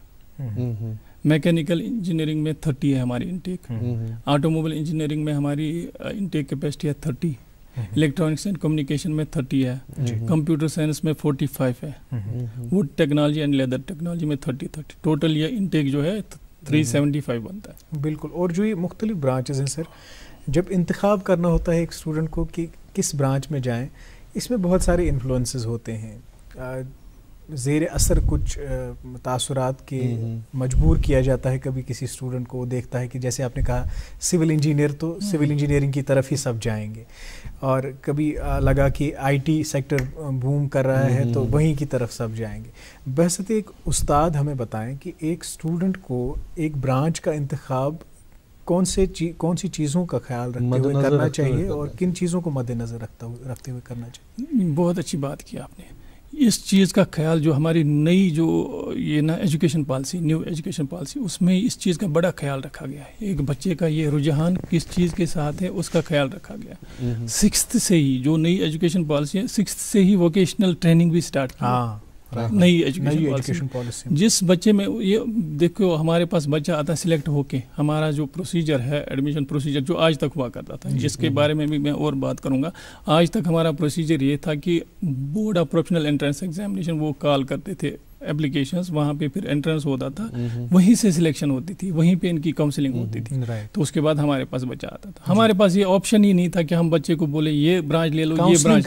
मैकेनिकल इंजीनियरिंग में 30 है हमारी इनटेक। ऑटोमोबाइल इंजीनियरिंग में हमारी इनटेक कैपेसिटी है 30। इलेक्ट्रॉनिक्स एंड कम्युनिकेशन में 30 है। कंप्यूटर साइंस में 45 है। Would technology and leather technology में 30। टोटल ये इनटेक जो है 375 बनता है। बिल्कुल। और जो ये मुख्तलिफ ब्रांचेस हैं सर, जब इंतखाब करना होता है एक स्टूडेंट को कि किस ब्रांच में जाएं, इसमें बहुत सारे इन्फ्लुएंसेस होते हैं। ज़ेर असर कुछ तासुरात के मजबूर किया जाता है कभी किसी स्टूडेंट को। वो देखता है कि जैसे आपने कहा सिविल इंजीनियर, तो सिविल इंजीनियरिंग की तरफ ही सब जाएंगे, और कभी लगा कि आईटी सेक्टर बूम कर रहा है तो वहीं की तरफ सब जाएंगे। बहसते एक उस्ताद हमें बताएं कि एक स्टूडेंट को एक ब्रांच का इंतखाब कौन सी चीज़ों का ख्याल रखते हुए करना चाहिए और किन चीज़ों को मद्देनज़र रखते हुए करना चाहिए? बहुत अच्छी बात की आपने। इस चीज़ का ख्याल, जो हमारी नई जो ये ना education policy, new education policy, उसमें इस चीज़ का बड़ा ख्याल रखा गया है। एक बच्चे का ये रुझान किस चीज़ के साथ है उसका ख्याल रखा गया। 6th से ही जो नई एजुकेशन पॉलिसी है, 6th से ही वोकेशनल ट्रेनिंग भी स्टार्ट की। नई एजुकेशन पॉलिसी। जिस बच्चे में ये देखो, हमारे पास बच्चा आता सिलेक्ट होके, हमारा जो प्रोसीजर है, एडमिशन प्रोसीजर जो आज तक हुआ करता था, जिसके बारे में भी मैं और बात करूंगा। आज तक हमारा प्रोसीजर ये था कि board of professional entrance examination वो कॉल करते थे एप्लीकेशंस, वहाँ पे फिर एंट्रेंस होता था, वहीं से सिलेक्शन होती थी, वहीं पे इनकी काउंसलिंग होती थी। तो उसके बाद हमारे पास बच्चा आता था। हमारे पास ये ऑप्शन ही नहीं था कि हम बच्चे को बोले ये ब्रांच ले लो, ये ब्रांच।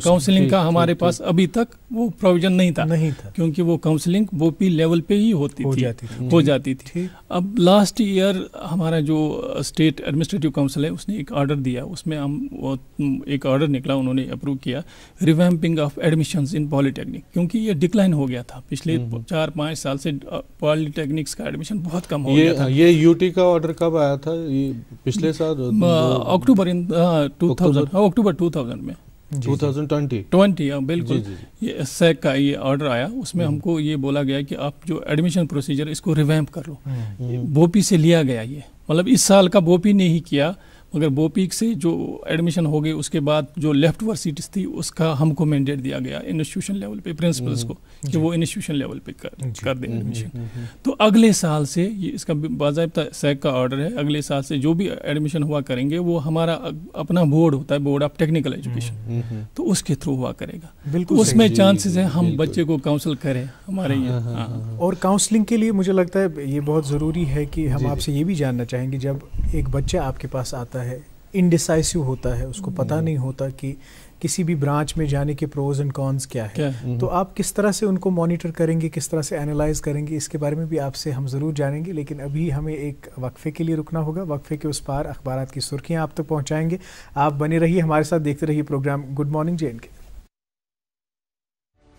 काउंसलिंग का हमारे पास अभी तक वो प्रोविजन नहीं था, क्योंकि वो काउंसलिंग वो भी लेवल पे ही हो जाती थी। अब लास्ट ईयर हमारा जो स्टेट एडमिनिस्ट्रेटिव काउंसिल है, उसने एक ऑर्डर दिया, उसमें हम एक ऑर्डर निकला, उन्होंने अप्रूव किया revamping of admissions in polytechnic, क्योंकि ये डिक्लाइन हो गया था पिछले 4-5 साल से। पॉलिटेक्निक्स का एडमिशन बहुत कम हो गया था। ये यूटी का ऑर्डर कब आया था? ये पिछले साल अक्टूबर 2000 में। 2020 बिल्कुल। जी। ये सैक का ये ऑर्डर आया, उसमें हमको ये बोला गया कि आप जो एडमिशन प्रोसीजर इसको रिवैम्प कर लो। बोपी से लिया गया ये, मतलब इस साल का बोपी ने ही किया, मगर बोपी से जो एडमिशन हो गई उसके बाद जो लेफ्ट ओवर सीट्स थी उसका हमको मैंडेट दिया गया इंस्टीट्यूशन लेवल पे प्रिंसिपल्स को कि वो इंस्टीट्यूशन लेवल पे कर दें एडमिशन। तो अगले साल से ये इसका बाज़ाब्ता सैक का ऑर्डर है, अगले साल से जो भी एडमिशन हुआ करेंगे वो हमारा अपना बोर्ड होता है, बोर्ड ऑफ टेक्निकल एजुकेशन, तो उसके थ्रू हुआ करेगा। बिल्कुल तो उसमें सही। चांसेस है हम बच्चे को काउंसिल करें हमारे ये। और काउंसलिंग के लिए मुझे लगता है ये बहुत ज़रूरी है कि हम आपसे ये भी जानना चाहेंगे, जब एक बच्चा आपके पास आता है इंडिसाइसिव होता है, उसको पता नहीं होता कि किसी भी ब्रांच में जाने के प्रोज एंड कॉन्स क्या है, तो आप किस तरह से उनको मॉनिटर करेंगे, किस तरह से एनालाइज करेंगे, इसके बारे में भी आपसे हम ज़रूर जानेंगे। लेकिन अभी हमें एक वक्फे के लिए रुकना होगा। वक्फे के उस पार अखबारात की सुर्खियाँ आप तक पहुँचाएंगे। आप बने रहिए हमारे साथ, देखते रहिए प्रोग्राम गुड मॉर्निंग जे.एन.के।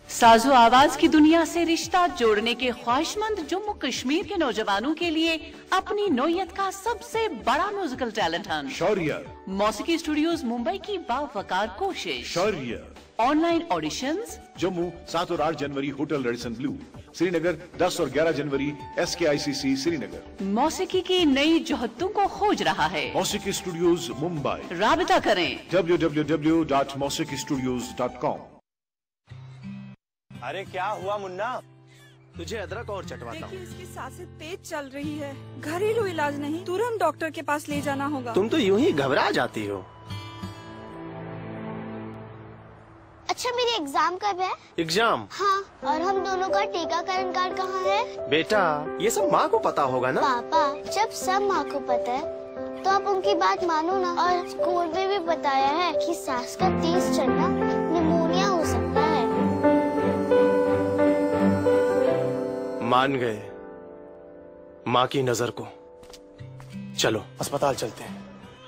साजो आवाज की दुनिया से रिश्ता जोड़ने के ख्वाहिशमंद जम्मू कश्मीर के नौजवानों के लिए अपनी नौयत का सबसे बड़ा म्यूजिकल टैलेंट हंट शौर्य मौसीकी स्टूडियोज मुंबई की बावकार कोशिश। शौर्य ऑनलाइन ऑडिशंस जम्मू 7 और 8 जनवरी होटल रेडिसन ब्लू, श्रीनगर 10 और 11 जनवरी SKICC श्रीनगर। मौसीकी की नई जोहतों को खोज रहा है मौसीकी स्टूडियोज मुंबई। राबिता करें www.mausikistudios.com। अरे क्या हुआ मुन्ना, तुझे अदरक और चटवाता हूँ। इसकी सांसें तेज चल रही है, घरेलू इलाज नहीं, तुरंत डॉक्टर के पास ले जाना होगा। तुम तो यूं ही घबरा जाती हो। अच्छा मेरी एग्जाम कब है? एग्जाम? हाँ, और हम दोनों का टीकाकरण कार्ड कहाँ है? बेटा ये सब माँ को पता होगा ना। पापा जब सब माँ को पता है तो आप उनकी बात मानो ना। और स्कूल में भी बताया है कि सांस का तेज चलना निमोनिया हो सकता है। मान गए माँ की नजर को। चलो अस्पताल चलते हैं।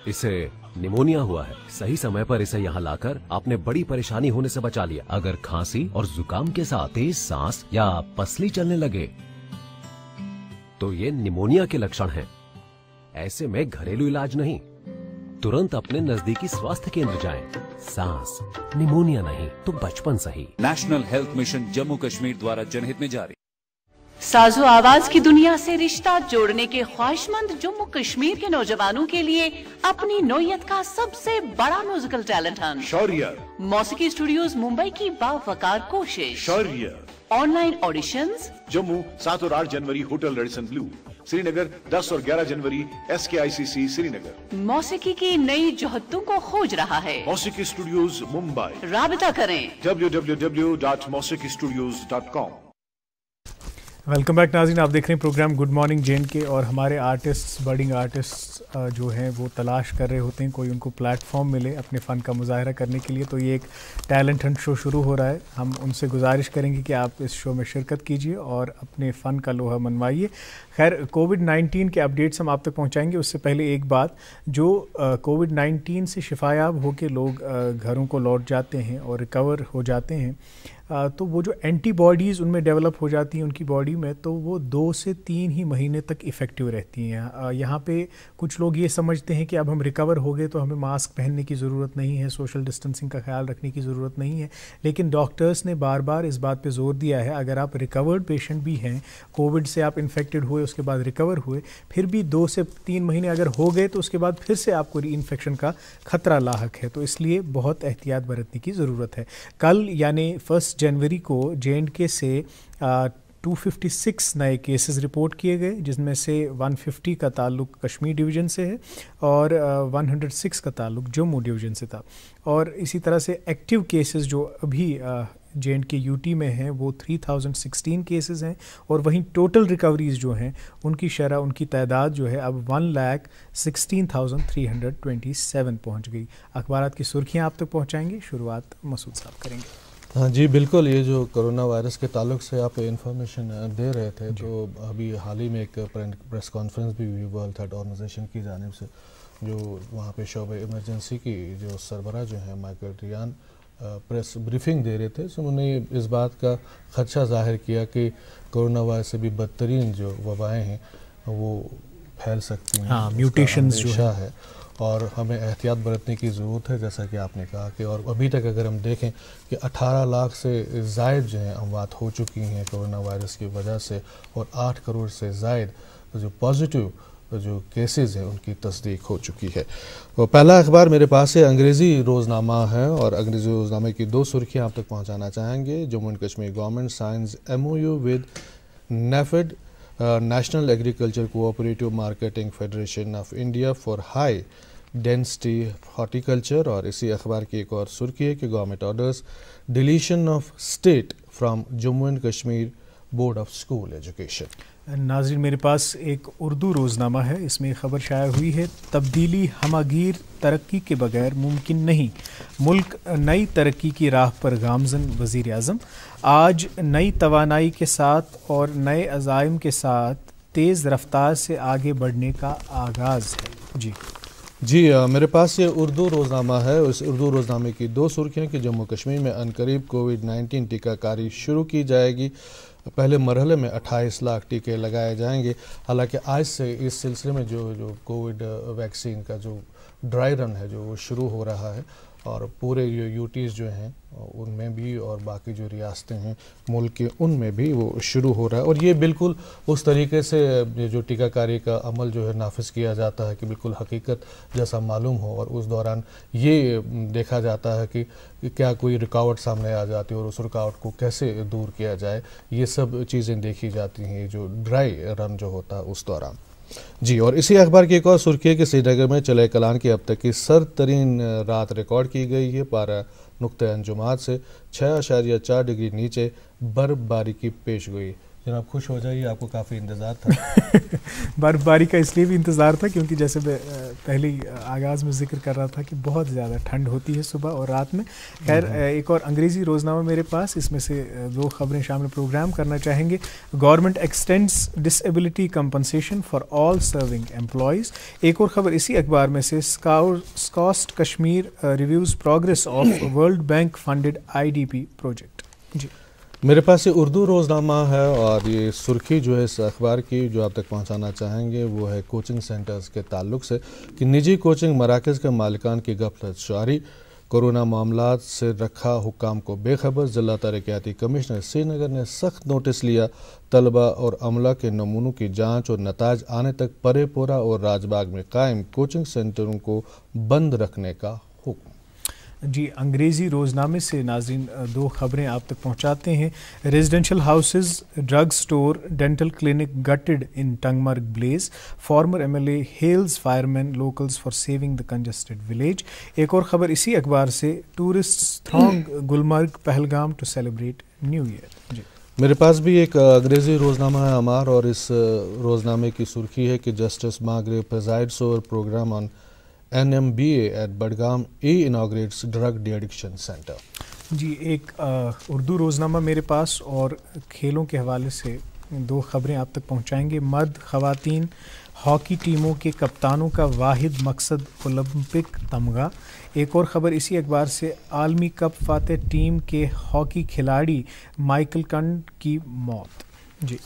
इसे निमोनिया हुआ है। सही समय पर इसे यहाँ लाकर आपने बड़ी परेशानी होने से बचा लिया। अगर खांसी और जुकाम के साथ तेज सांस या पसली चलने लगे तो ये निमोनिया के लक्षण हैं। ऐसे में घरेलू इलाज नहीं, तुरंत अपने नजदीकी स्वास्थ्य केंद्र जाएं। सांस निमोनिया नहीं तो बचपन सही। National health mission Jammu Kashmir द्वारा जनहित में जारी। साजो आवाज की दुनिया से रिश्ता जोड़ने के ख्वाहिशमंद जम्मू कश्मीर के नौजवानों के लिए अपनी नौयत का सबसे बड़ा म्यूजिकल टैलेंट हंट शौर्य मौसीकी स्टूडियोज मुंबई की बावकार कोशिश। शौर्य ऑनलाइन ऑडिशंस जम्मू 7 और 8 जनवरी होटल रेडिसन ब्लू, श्रीनगर 10 और 11 जनवरी SKICC श्रीनगर। मौसीकी की नई जोहतों को खोज रहा है मौसीकी स्टूडियोज मुंबई। राबिता करें www.mausikistudios.com। वेलकम बैक नाज़रीन, आप देख रहे हैं प्रोग्राम गुड मॉर्निंग जे.एन.के। और हमारे आर्टिस्ट, बडिंग आर्टिस्ट जो हैं वो तलाश कर रहे होते हैं कोई उनको प्लेटफॉर्म मिले अपने फ़न का मुजाहरा करने के लिए। तो ये एक टैलेंट हंट शो शुरू हो रहा है। हम उनसे गुजारिश करेंगे कि आप इस शो में शिरकत कीजिए और अपने फ़न का लोहा मनवाइए। खैर कोविड-19 के अपडेट्स हम आप तक पहुँचाएँगे। उससे पहले एक बात, जो कोविड-19 से शिफायाब होकर लोग घरों को लौट जाते हैं और रिकवर हो जाते हैं, तो वो जो एंटीबॉडीज़ उनमें डेवलप हो जाती हैं उनकी बॉडी में, तो वो 2 से 3 ही महीने तक इफ़ेक्टिव रहती हैं। यहाँ पे कुछ लोग ये समझते हैं कि अब हम रिकवर हो गए तो हमें मास्क पहनने की ज़रूरत नहीं है, सोशल डिस्टेंसिंग का ख्याल रखने की ज़रूरत नहीं है। लेकिन डॉक्टर्स ने बार बार इस बात पे जोर दिया है, अगर आप रिकवर्ड पेशेंट भी हैं, कोविड से आप इन्फेक्टेड हुए उसके बाद रिकवर हुए, फिर भी 2 से 3 महीने अगर हो गए तो उसके बाद फिर से आपको री इन्फेक्शन का ख़तरा लाहक है। तो इसलिए बहुत एहतियात बरतने की ज़रूरत है। कल यानी 1 जनवरी को जे.एन.के से 256 नए केसेस रिपोर्ट किए गए, जिसमें से 150 का ताल्लुक कश्मीर डिवीज़न से है और 106 का ताल्लुक जम्मू डिवीज़न से था। और इसी तरह से एक्टिव केसेस जो अभी जे.एन.के यूटी में हैं वो 3016 केसेस हैं। और वहीं टोटल रिकवरीज़ जो हैं उनकी शरह, उनकी तादाद जो है अब 1,16,327 पहुँच गई। अखबारात की सुर्खियाँ आप तक पहुँचाएँगे, शुरुआत मसूद साहब करेंगे। हाँ जी बिल्कुल, ये जो कोरोना वायरस के ताल्लुक से आप इंफॉर्मेशन दे रहे थे, तो अभी हाल ही में एक प्रेस कॉन्फ्रेंस भी हुई वर्ल्ड हेल्थ ऑर्गेनाइजेशन की जानिब से, जो वहाँ पे शोबे इमरजेंसी की जो सरबराह जो है माइकल रियान प्रेस ब्रीफिंग दे रहे थे। तो उन्होंने इस बात का खदशा जाहिर किया कि कोरोना वायरस से भी बदतरीन जो वबाएँ हैं वो फैल सकती हैं, हाँ, म्यूटेशंस जो है। और हमें एहतियात बरतने की ज़रूरत है, जैसा कि आपने कहा कि और अभी तक अगर हम देखें कि 18 लाख से ज़ायद जो हैं अमवात हो चुकी हैं कोरोना वायरस की वजह से, और 8 करोड़ से ज़ायद जो पॉजिटिव जो केसेस हैं उनकी तस्दीक हो चुकी है। तो पहला अखबार मेरे पास है, अंग्रेज़ी रोज़नामा है और अंग्रेज़ी रोज़नामे की 2 सुर्खियाँ आप तक पहुँचाना चाहेंगे। Jammu and Kashmir government science MOU with NAFED national agriculture cooperative marketing federation of India for high density horticulture. और इसी अखबार की एक और सुर्खी है कि government orders deletion of state from Jammu and Kashmir board of school education. नाज़रीन, मेरे पास एक उर्दू रोज़नामा है, इसमें खबर शाया हुई है, तब्दीली हमागीर तरक्की के बगैर मुमकिन नहीं, मुल्क नई तरक्की की राह पर गामज़न वज़ीर आज़म। आज नई तवानाई के साथ और नए अज़ाइम के साथ तेज़ रफ्तार से आगे बढ़ने का आगाज़ है। जी मेरे पास ये उर्दू रोज़नामा है। उस उर्दू रोज़नामे की 2 सुर्खियाँ कि जम्मू कश्मीर में अनकरीब कोविड-19 टीकाकारी शुरू की जाएगी। पहले मरहले में 28 लाख टीके लगाए जाएंगे। हालांकि आज से इस सिलसिले में जो कोविड वैक्सीन का जो ड्राई रन है जो वो शुरू हो रहा है, और पूरे यूटीज़ जो हैं उनमें भी और बाकी जो रियासतें हैं मुल्क के उनमें भी वो शुरू हो रहा है। और ये बिल्कुल उस तरीके से जो टीकाकारी का अमल जो है नाफिज किया जाता है कि बिल्कुल हकीकत जैसा मालूम हो, और उस दौरान ये देखा जाता है कि क्या कोई रुकावट सामने आ जाती है और उस रुकावट को कैसे दूर किया जाए, ये सब चीज़ें देखी जाती हैं जो ड्राई रन जो होता है उस दौरान। जी, और इसी अखबार की एक और सुर्खी है कि श्रीनगर में चले कलान की अब तक की सर्द तरीन रात रिकॉर्ड की गई है। पारा नुक्ते अंजुमात से 6.4 डिग्री नीचे बर्फबारी की पेशगोई। जनाब खुश हो जाइए, आपको काफ़ी इंतज़ार था। बर्फबारी का इसलिए भी इंतज़ार था क्योंकि जैसे मैं पहले आगाज़ में जिक्र कर रहा था कि बहुत ज़्यादा ठंड होती है सुबह और रात में। खैर, एक और अंग्रेज़ी रोज़नामा मेरे पास, इसमें से 2 खबरें शामिल प्रोग्राम करना चाहेंगे। Government extends disability compensation for all serving employees. एक और ख़बर इसी अखबार में से, SKUAST Kashmir reviews progress of world bank funded IDP project. जी, मेरे पास ये उर्दू रोज़नामा है और ये सुर्खी जो है इस अखबार की जो आप तक पहुंचाना चाहेंगे वो है कोचिंग सेंटर्स के ताल्लुक से कि निजी कोचिंग मराकज़ के मालिकान की गफलत जारी, कोरोना मामलात से रखा हुक्काम को बेखबर। ज़िला तरक्याती कमिश्नर श्रीनगर ने सख्त नोटिस लिया, तलबा और अमला के नमूनों की जांच और नताज आने तक परेपोरा और राजबाग में कायम कोचिंग सेंटरों को बंद रखने का हुक्म। जी, अंग्रेज़ी रोज़नामे से नाज़रीन 2 खबरें आप तक पहुंचाते हैं। Residential houses, drug store, dental clinic gutted in Tangmarg blaze. Former MLA hails fireman locals for saving the congested village. एक और ख़बर इसी अखबार से, tourists throng Gulmarg Pahalgam to celebrate new year. जी, मेरे पास भी एक अंग्रेज़ी रोज़नामा है अमार, और इस रोज़नामे की सुर्खी है कि justice Magrey presides over program on NMBA at Badgam inaugurates drug de-addiction center। जी, एक उर्दू रोज़नामा मेरे पास और खेलों के हवाले से 2 खबरें आप तक पहुंचाएंगे। मर्द ख़वातीन हॉकी टीमों के कप्तानों का वाहिद मकसद ओलंपिक तमगा। एक और ख़बर इसी अखबार से, आलमी कप फातेह टीम के हॉकी खिलाड़ी माइकल कंड की मौत। जी,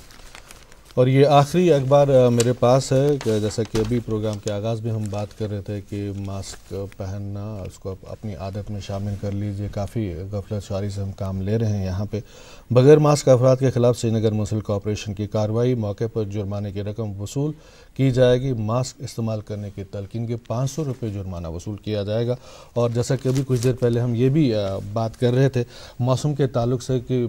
और ये आखिरी अखबार मेरे पास है कि जैसा कि अभी प्रोग्राम के आगाज़ में हम बात कर रहे थे कि मास्क पहनना उसको अपनी आदत में शामिल कर लीजिए। काफ़ी गफलतशारी से हम काम ले रहे हैं यहाँ पे। बगैर मास्क अफराद के खिलाफ श्रीनगर मुंसिल कॉर्पोरेशन की कार्रवाई, मौके पर जुर्माने की रकम वसूल की जाएगी। मास्क इस्तेमाल करने की तलकीन के 500 रुपये जुर्माना वसूल किया जाएगा। और जैसा कि अभी कुछ देर पहले हम ये भी बात कर रहे थे मौसम के ताल्लुक से कि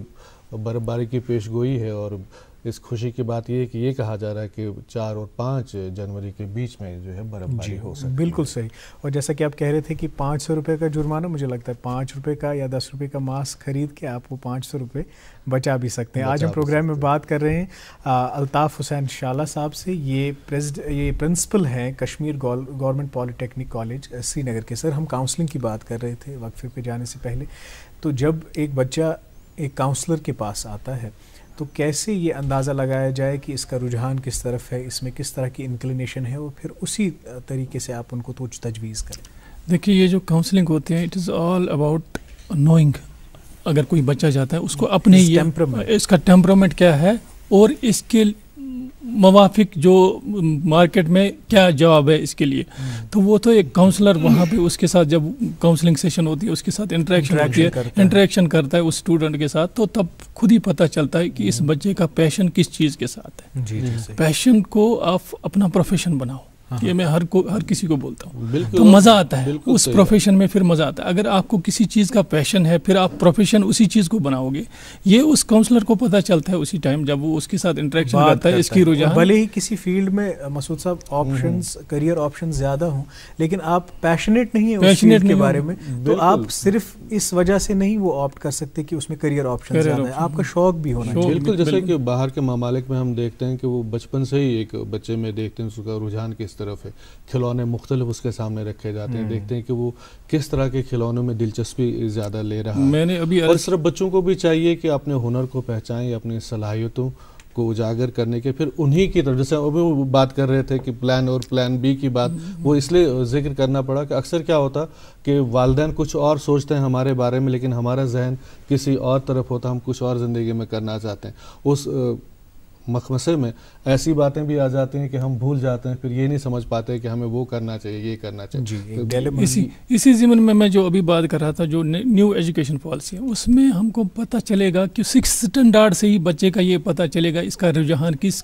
बर्फबारी की पेशगोई है, और इस खुशी की बात यह है कि ये कहा जा रहा है कि 4 और 5 जनवरी के बीच में जो है बर्फबारी हो सकती है। बिल्कुल सही। और जैसा कि आप कह रहे थे कि 500 रुपये का जुर्माना, मुझे लगता है 5 रुपये का या 10 रुपये का मास्क खरीद के आप वो 500 रुपये बचा भी सकते हैं। आज हम प्रोग्राम में बात कर रहे हैं अल्ताफ़ हुसैन शाला साहब से। ये प्रिंसिपल हैं Kashmir government polytechnic college Srinagar के। सर, हम काउंसलिंग की बात कर रहे थे वक्फे पे जाने से पहले। तो जब एक बच्चा एक काउंसलर के पास आता है तो कैसे ये अंदाज़ा लगाया जाए कि इसका रुझान किस तरफ है, इसमें किस तरह की इंक्लिनेशन है, और फिर उसी तरीके से आप उनको कुछ तजवीज़ करें? देखिए, ये जो काउंसलिंग होती है, it is all about knowing. अगर कोई बच्चा जाता है उसको अपने इसका टेम्परामेंट क्या है और इसके मवाफिक जो मार्केट में क्या जवाब है इसके लिए, तो वो तो एक काउंसलर वहाँ पे उसके साथ जब काउंसलिंग सेशन होती है उसके साथ इंटरेक्शन होती है, इंटरेक्शन करता है उस स्टूडेंट के साथ, तो तब खुद ही पता चलता है कि इस बच्चे का पैशन किस चीज़ के साथ है। पैशन को आप अपना प्रोफेशन बनाओ, ये मैं हर किसी को बोलता हूँ, तो मज़ा आता है उस प्रोफेशन में, फिर मज़ा आता है। अगर आपको किसी चीज़ का पैशन है फिर आप प्रोफेशन उसी चीज़ को बनाओगे, ये उस काउंसलर को पता चलता है उसी टाइम जब वो उसके साथ इंटरेक्शन करता है। इसकी रुझान भले ही किसी फील्ड में मसूद साहब ऑप्शंस, करियर ऑप्शंस ज़्यादा हों, लेकिन आप पैशनेट नहीं है उस फील्ड के बारे में, तो आप सिर्फ इस वजह से नहीं वो ऑप्ट कर सकते कि उसमें करियर ऑप्शन ज़्यादा है, आपका शौक भी होना चाहिए। बिल्कुल, जैसे कि बाहर के ममालिक में हम देखते हैं कि वो बचपन से ही एक बच्चे में देखते हैं उसका रुझान किस तरफ है, खिलौने मुख्तलिफ उसके सामने रखे जाते हैं, देखते हैं कि वो किस तरह के खिलौनों में दिलचस्पी ज़्यादा ले रहा है। मैंने अभी और सिर्फ बच्चों को भी चाहिए कि अपने हुनर को पहचानें, अपनी सलाहियतों को उजागर करने के, फिर उन्हीं की तरफ, जैसे अभी वो बात कर रहे थे कि प्लान और प्लान बी की बात, वो इसलिए जिक्र करना पड़ा कि अक्सर क्या होता कि वालिदैन कुछ और सोचते हैं हमारे बारे में, लेकिन हमारा जहन किसी और तरफ होता, हम कुछ और ज़िंदगी में करना चाहते हैं। उस मखमसे में ऐसी बातें भी आ जाती हैं कि हम भूल जाते हैं, फिर ये नहीं समझ पाते कि हमें वो करना चाहिए, ये करना चाहिए। इसी ज़िम्मन में मैं जो अभी बात कर रहा था, जो न्यू एजुकेशन पॉलिसी है, उसमें हमको पता चलेगा कि 6th स्टैंडर्ड से ही बच्चे का ये पता चलेगा इसका रुझान किस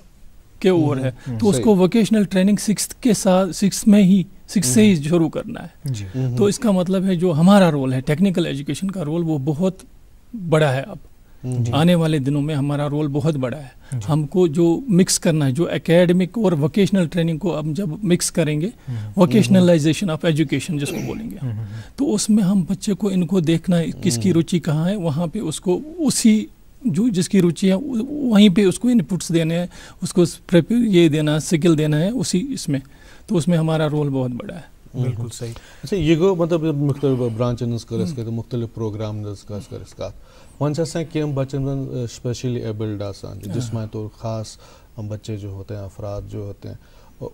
के ओर है, तो उसको वोकेशनल ट्रेनिंग 6 में ही 6 से ही शुरू करना है। तो इसका मतलब है जो हमारा रोल है टेक्निकल एजुकेशन का रोल, वो बहुत बड़ा है। अब आने वाले दिनों में हमारा रोल बहुत बड़ा है। हमको जो मिक्स करना है, जो एकेडमिक और वोकेशनल ट्रेनिंग को हम जब मिक्स करेंगे, वोकेशनलाइजेशन ऑफ एजुकेशन जिसको बोलेंगे, तो उसमें हम बच्चे को इनको देखना है किसकी रुचि कहाँ है, वहाँ पे उसको उसी जो जिसकी रुचि है वहीं पे उसको इनपुट्स देने हैं, उसको ये देना, स्किल देना है उसी इसमें, तो उसमें हमारा रोल बहुत बड़ा है। बिल्कुल सही। अच्छा, ये गो मतलब मुख्तलिफ ब्रांच तो मुख्तलिफ प्रोग्राम कर वन से कम बच्चन स्पेशली एबल्ड आसान, जिसमें तो ख़ास बच्चे जो होते हैं, अफराद जो होते हैं,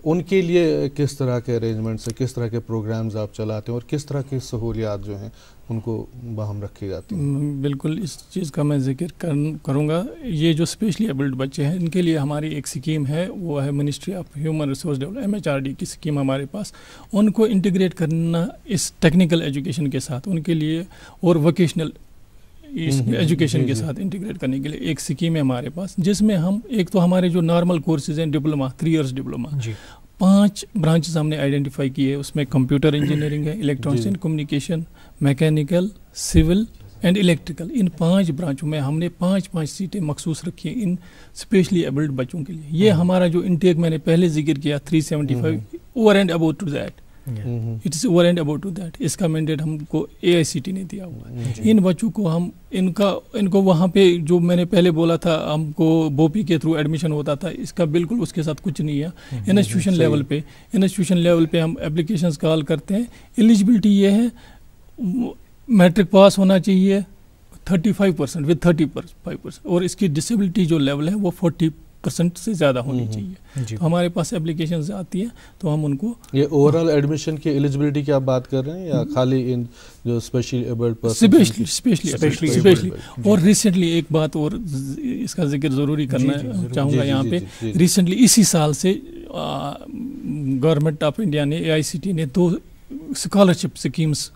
उनके लिए किस तरह के अरेंजमेंट्स, किस तरह के प्रोग्राम्स आप चलाते हैं और किस तरह की सहूलियात जो हैं उनको बाहम रखी जाती हैं? बिल्कुल, इस चीज़ का मैं जिक्र करूँगा। ये जो स्पेशली एबल्ड बच्चे हैं, इनके लिए हमारी एक स्कीम है, वो है ministry of human resource development, MHRD की स्कीम हमारे पास। उनको इंटीग्रेट करना इस टेक्निकल एजुकेशन के साथ, उनके लिए और वोकेशनल एजुकेशन के साथ इंटीग्रेट करने के लिए एक स्कीम है हमारे पास, जिसमें हम एक तो हमारे जो नॉर्मल कोर्सेज हैं, डिप्लोमा 3 इयर्स डिप्लोमा, 5 ब्रांचेस हमने आइडेंटिफाई किए। उसमें कंप्यूटर इंजीनियरिंग है, electronics and communication, mechanical, civil and electrical. इन 5 ब्रांचों में हमने 5-5 सीटें मखसूस रखी हैं इन स्पेशली एबल्ड बच्चों के लिए। ये हमारा जो इंटेक मैंने पहले जिक्र किया 375 over and about to that, it is over and about to that, इसका मैंडेट हमको AICT ने दिया हुआ है। इन बच्चों को हम इनको वहाँ पे जो मैंने पहले बोला था हमको बोपी के थ्रू एडमिशन होता था, इसका बिल्कुल उसके साथ कुछ नहीं है। इंस्टीट्यूशन लेवल पे हम एप्लीकेशंस कॉल करते हैं। एलिजिबिलिटी ये है, मैट्रिक पास होना चाहिए 35% विद 35%, और इसकी डिसेबिलिटी जो लेवल है वो 40% से ज़्यादा होनी चाहिए। तो हमारे पास एप्लीकेशन आती है, तो हम उनको ये ओवरऑल एडमिशन की एलिजिबिलिटी की आप बात कर रहे हैं या खाली इन जो स्पेशली एबल्ड स्पेशली। और रिसेंटली एक बात और इसका जिक्र ज़रूरी करना चाहूँगा यहाँ पे, रिसेंटली इसी साल से गवर्नमेंट ऑफ इंडिया ने, AICT ने 2 स्कॉलरशिप स्कीम्स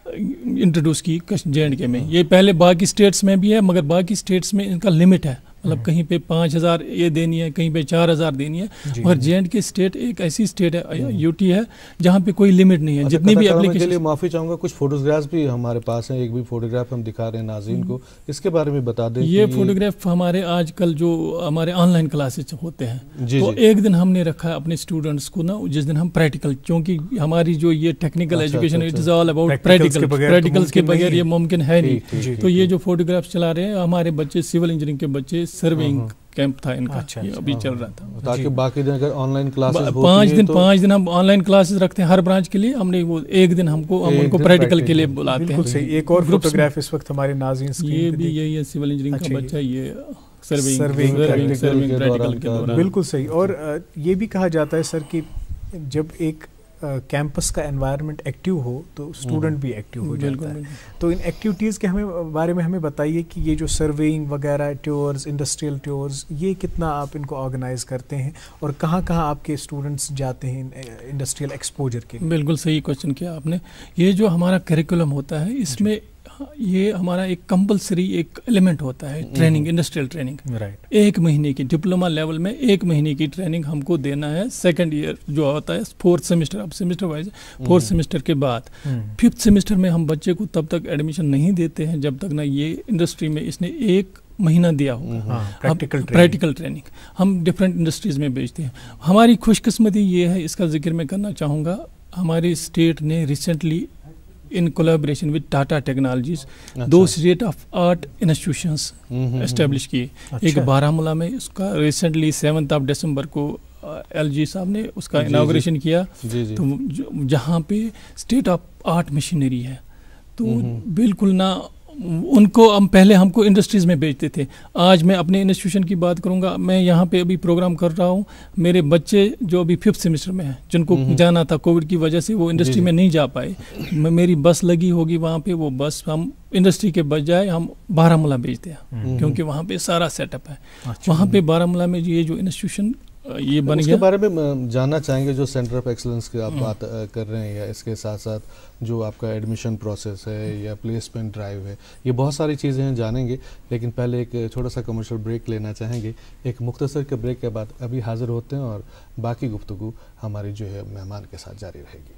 इंट्रोड्यूस की J&K में। ये पहले बाकी स्टेट्स में भी है, मगर बाकी स्टेट्स में इनका लिमिट है, मतलब कहीं पे 5,000 ये देनी है, कहीं पे 4,000 देनी है। और J&K स्टेट एक ऐसी स्टेट है, UT है, जहाँ पे कोई लिमिट नहीं है। जितनी भी एप्लीकेशन के लिए माफ़ी चाहूँगा, कुछ फोटोग्राफ्स भी हमारे पास हैं, एक भी फोटोग्राफ हम दिखा रहे हैं नाज़रीन को, इसके बारे में बता दें। ये फोटोग्राफ हमारे आजकल जो हमारे ऑनलाइन क्लासेस होते हैं, तो एक दिन हमने रखा है अपने स्टूडेंट्स को ना, जिस दिन हम प्रैक्टिकल, क्योंकि हमारी जो ये technical education it is all about practicals के बगैर ये मुमकिन है नहीं। तो ये जो फोटोग्राफ्स चला रहे हैं हमारे बच्चे, सिविल इंजीनियरिंग के बच्चे, सर्विंग कैंप था इनका, ये अभी चल रहा था, ताकि बाकी दिन अगर ऑनलाइन क्लासेस 5 दिन हम ऑनलाइन क्लासेस रखते हैं हर ब्रांच के लिए। हमने वो एक दिन हम उनको प्रैक्टिकल के लिए बुलाते हैं। एक और फोटोग्राफ इस वक्त हमारे नाज़रीन स्क्रीन ये भी यही है, सिविल इंजीनियरिंग का बच्चा, ये सर्विंग प्रैक्टिकल के दौरान। बिल्कुल सही। और ये भी कहा जाता है सर कि जब एक कैंपस का एनवायरनमेंट एक्टिव हो तो स्टूडेंट भी एक्टिव हो जाता है। तो इन एक्टिविटीज़ के बारे में हमें बताइए कि ये जो सर्वेइंग वगैरह टूर्स, इंडस्ट्रियल टूर्स, ये कितना आप इनको ऑर्गेनाइज करते हैं और कहाँ कहाँ आपके स्टूडेंट्स जाते हैं इंडस्ट्रियल एक्सपोजर के लिए? बिल्कुल सही क्वेश्चन किया आपने। ये जो हमारा करिकुलम होता है इसमें ये हमारा एक कंपलसरी एक एलिमेंट होता है ट्रेनिंग, इंडस्ट्रियल ट्रेनिंग। राइट। 1 महीने की डिप्लोमा लेवल में 1 महीने की ट्रेनिंग हमको देना है। सेकंड ईयर जो होता है 4th सेमेस्टर, अब सेमेस्टर वाइज 4th सेमेस्टर के बाद 5th सेमेस्टर में हम बच्चे को तब तक एडमिशन नहीं देते हैं जब तक ना ये इंडस्ट्री में इसने 1 महीना दिया होगा प्रैक्टिकल ट्रेनिंग। हम डिफरेंट इंडस्ट्रीज में भेजते हैं। हमारी खुशकिस्मती ये है, इसका जिक्र मैं करना चाहूँगा, हमारी स्टेट ने recently in collaboration with Tata Technologies 2 state of art institutions establish किए। एक बारामूला में, उसका रिसेंटली 7 दिसंबर को LG साहब ने उसका इनाग्रेशन किया। तो जहाँ पे स्टेट ऑफ आर्ट मशीनरी है, तो बिल्कुल ना उनको हम पहले हमको इंडस्ट्रीज में बेचते थे। आज मैं अपने इंस्टीट्यूशन की बात करूंगा, मैं यहाँ पे अभी प्रोग्राम कर रहा हूँ, मेरे बच्चे जो अभी 5th सेमेस्टर में हैं, जिनको जाना था कोविड की वजह से वो इंडस्ट्री में नहीं जा पाए, मेरी बस लगी होगी वहाँ पे, वो बस हम इंडस्ट्री के बजाय हम बारामूला भेजते हैं क्योंकि वहाँ पे सारा सेटअप है। वहाँ पे बारामूला में ये जो इंस्टीट्यूशन ये बन गया। उसके बारे में जानना चाहेंगे, जो सेंटर ऑफ एक्सीलेंस की आप बात कर रहे हैं, या इसके साथ साथ जो आपका एडमिशन प्रोसेस है या प्लेसमेंट ड्राइव है, ये बहुत सारी चीज़ें हैं, जानेंगे। लेकिन पहले एक छोटा सा कमर्शियल ब्रेक लेना चाहेंगे। एक मुख्तसर के ब्रेक के बाद अभी हाजिर होते हैं और बाकी गुफ्तगू हमारी जो है मेहमान के साथ जारी रहेगी।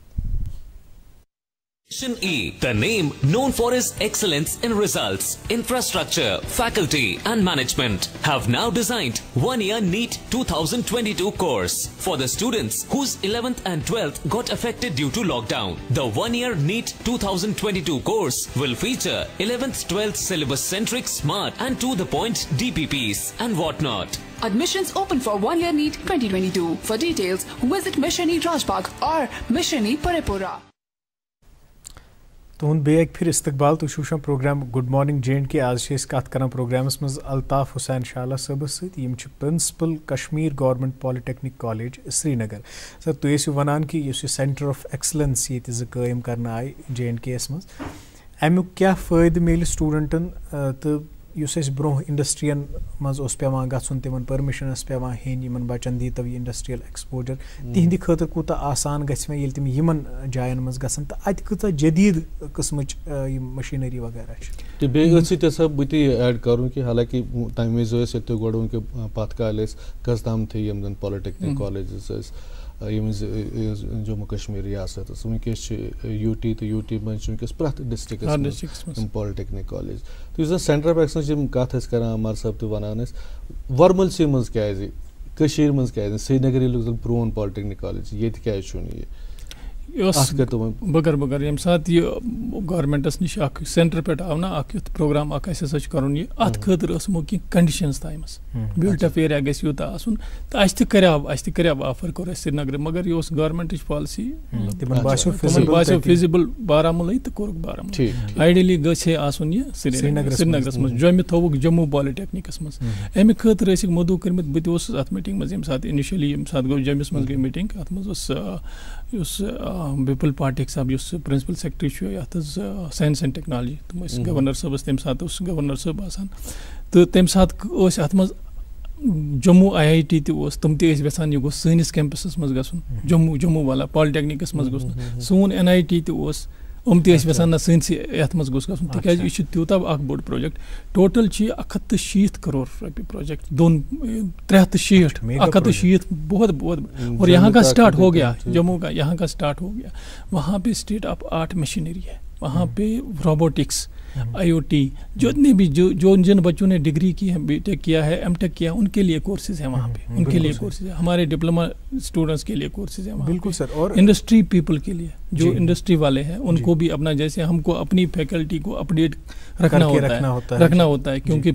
Mission E, the name known for its excellence in results, infrastructure, faculty and management, have now designed 1-year NEET 2022 course for the students whose 11th and 12th got affected due to lockdown. The 1-year NEET 2022 course will feature 11th, 12th syllabus-centric, smart and to-the-point DPPs and whatnot. Admissions open for 1-year NEET 2022. For details, visit Mission E Rajbagh or Mission E Paripura. तो हूँ bake फिर इस्तकबाल तो शूशा programme good morning J&K। आज कत कर programmes मज अल्ताफ हुसैन शाला सबस सम principal Kashmir government polytechnic college Srinagar. Sir तुम वनान कि सेंटर ऑफ एक्सलेंस ये कायम कर आए J&K मज, अमुक क्या फ़ायदे मिले स्टूडेंटन, तो ब्रो इंडस्ट्रियन मज पेवान गन तिमन परमिशन पेवान हेन बचन दी तब इंडस्ट्रियल एक्सपोजर तिहंद खतर कूता आसान गि तिम यमन जायन मज गसन, तो अत कूता जदीद किस्म मशीनरी वगैरह बे बत ऐड करूँ कि हालांकि तमें जो गोड़ के पत काल कस तम थे यम पॉलिटेक्निक कॉलेज जम्मू कश्मीर रियासत वनकस UT तो UT मज प्रत डिस्ट्रिक्ट पॉलिटेक्निक कॉलेज। तो सेंटर ऑफ एक्सलेंस कत कर अमर साहब तो वनान वर्मलसी मज क्या मज क्या श्रीनगर प्रोन पॉलिटेक्निक कॉलेज ये क्या बगर बगर यम साथ ये गवर्नमेंटस निश सेंटर पे आव ना प्रोग्राम कर ये अत खतर की कंडीशंस तमस बिल्ट अप एरिया गस यूत आसन, तो अस ऑफर कोर श्रीनगर, मगर ये गवर्नमेंट पॉलिसी बासो फिजिबल बारामूल तो कोर बारामूल आइडियली गए आसन ये श्रीनगर मज जम थोक जम्मू पॉलिटेक्निकस मज। अमे खतर मदु कर्मित बत अत मीटिंग मज ये इनिशियली ये गो जमिस मज गई मीटिंग, अत मज विपुल पाठक साहब प्रिंसिपल सेक्रेटरी ये साइंस एंड टेक्नोलॉजी तुम गवर्नर सबस तम सात गवर्नर साहब आसान, तो तम सात अत मज जम्मू IIT तुम तसान यह गोस कैंपस मज गन, जम्मू वाला पॉलिटेक्निकस मज गोस सोन NIT हम तसान ना सनस ये मज गोस गन, तिकाज यह तूत बोड़ प्रोजेक्ट टोटल 160 करोड़ रुपये प्रोजेक्ट 360 160 बहुत बहुत। और यहाँ का स्टार्ट हो गया, जम्मू का यहाँ का स्टार्ट हो गया। वहाँ पे स्टेट ऑफ आर्ट मशीनरी है, वहाँ पे रोबोटिक्स IoT जितने भी जो जिन बच्चों ने डिग्री की है, BTech किया है, MTech किया, उनके लिए कोर्सेज हैं वहाँ पे, उनके लिए कोर्सेज है। हमारे डिप्लोमा स्टूडेंट्स के लिए कोर्सेज हैं वहाँ। बिल्कुल सर। और इंडस्ट्री पीपल के लिए जो इंडस्ट्री वाले हैं उनको भी अपना, जैसे हमको अपनी फैकल्टी को अपडेट रखना होता है क्योंकि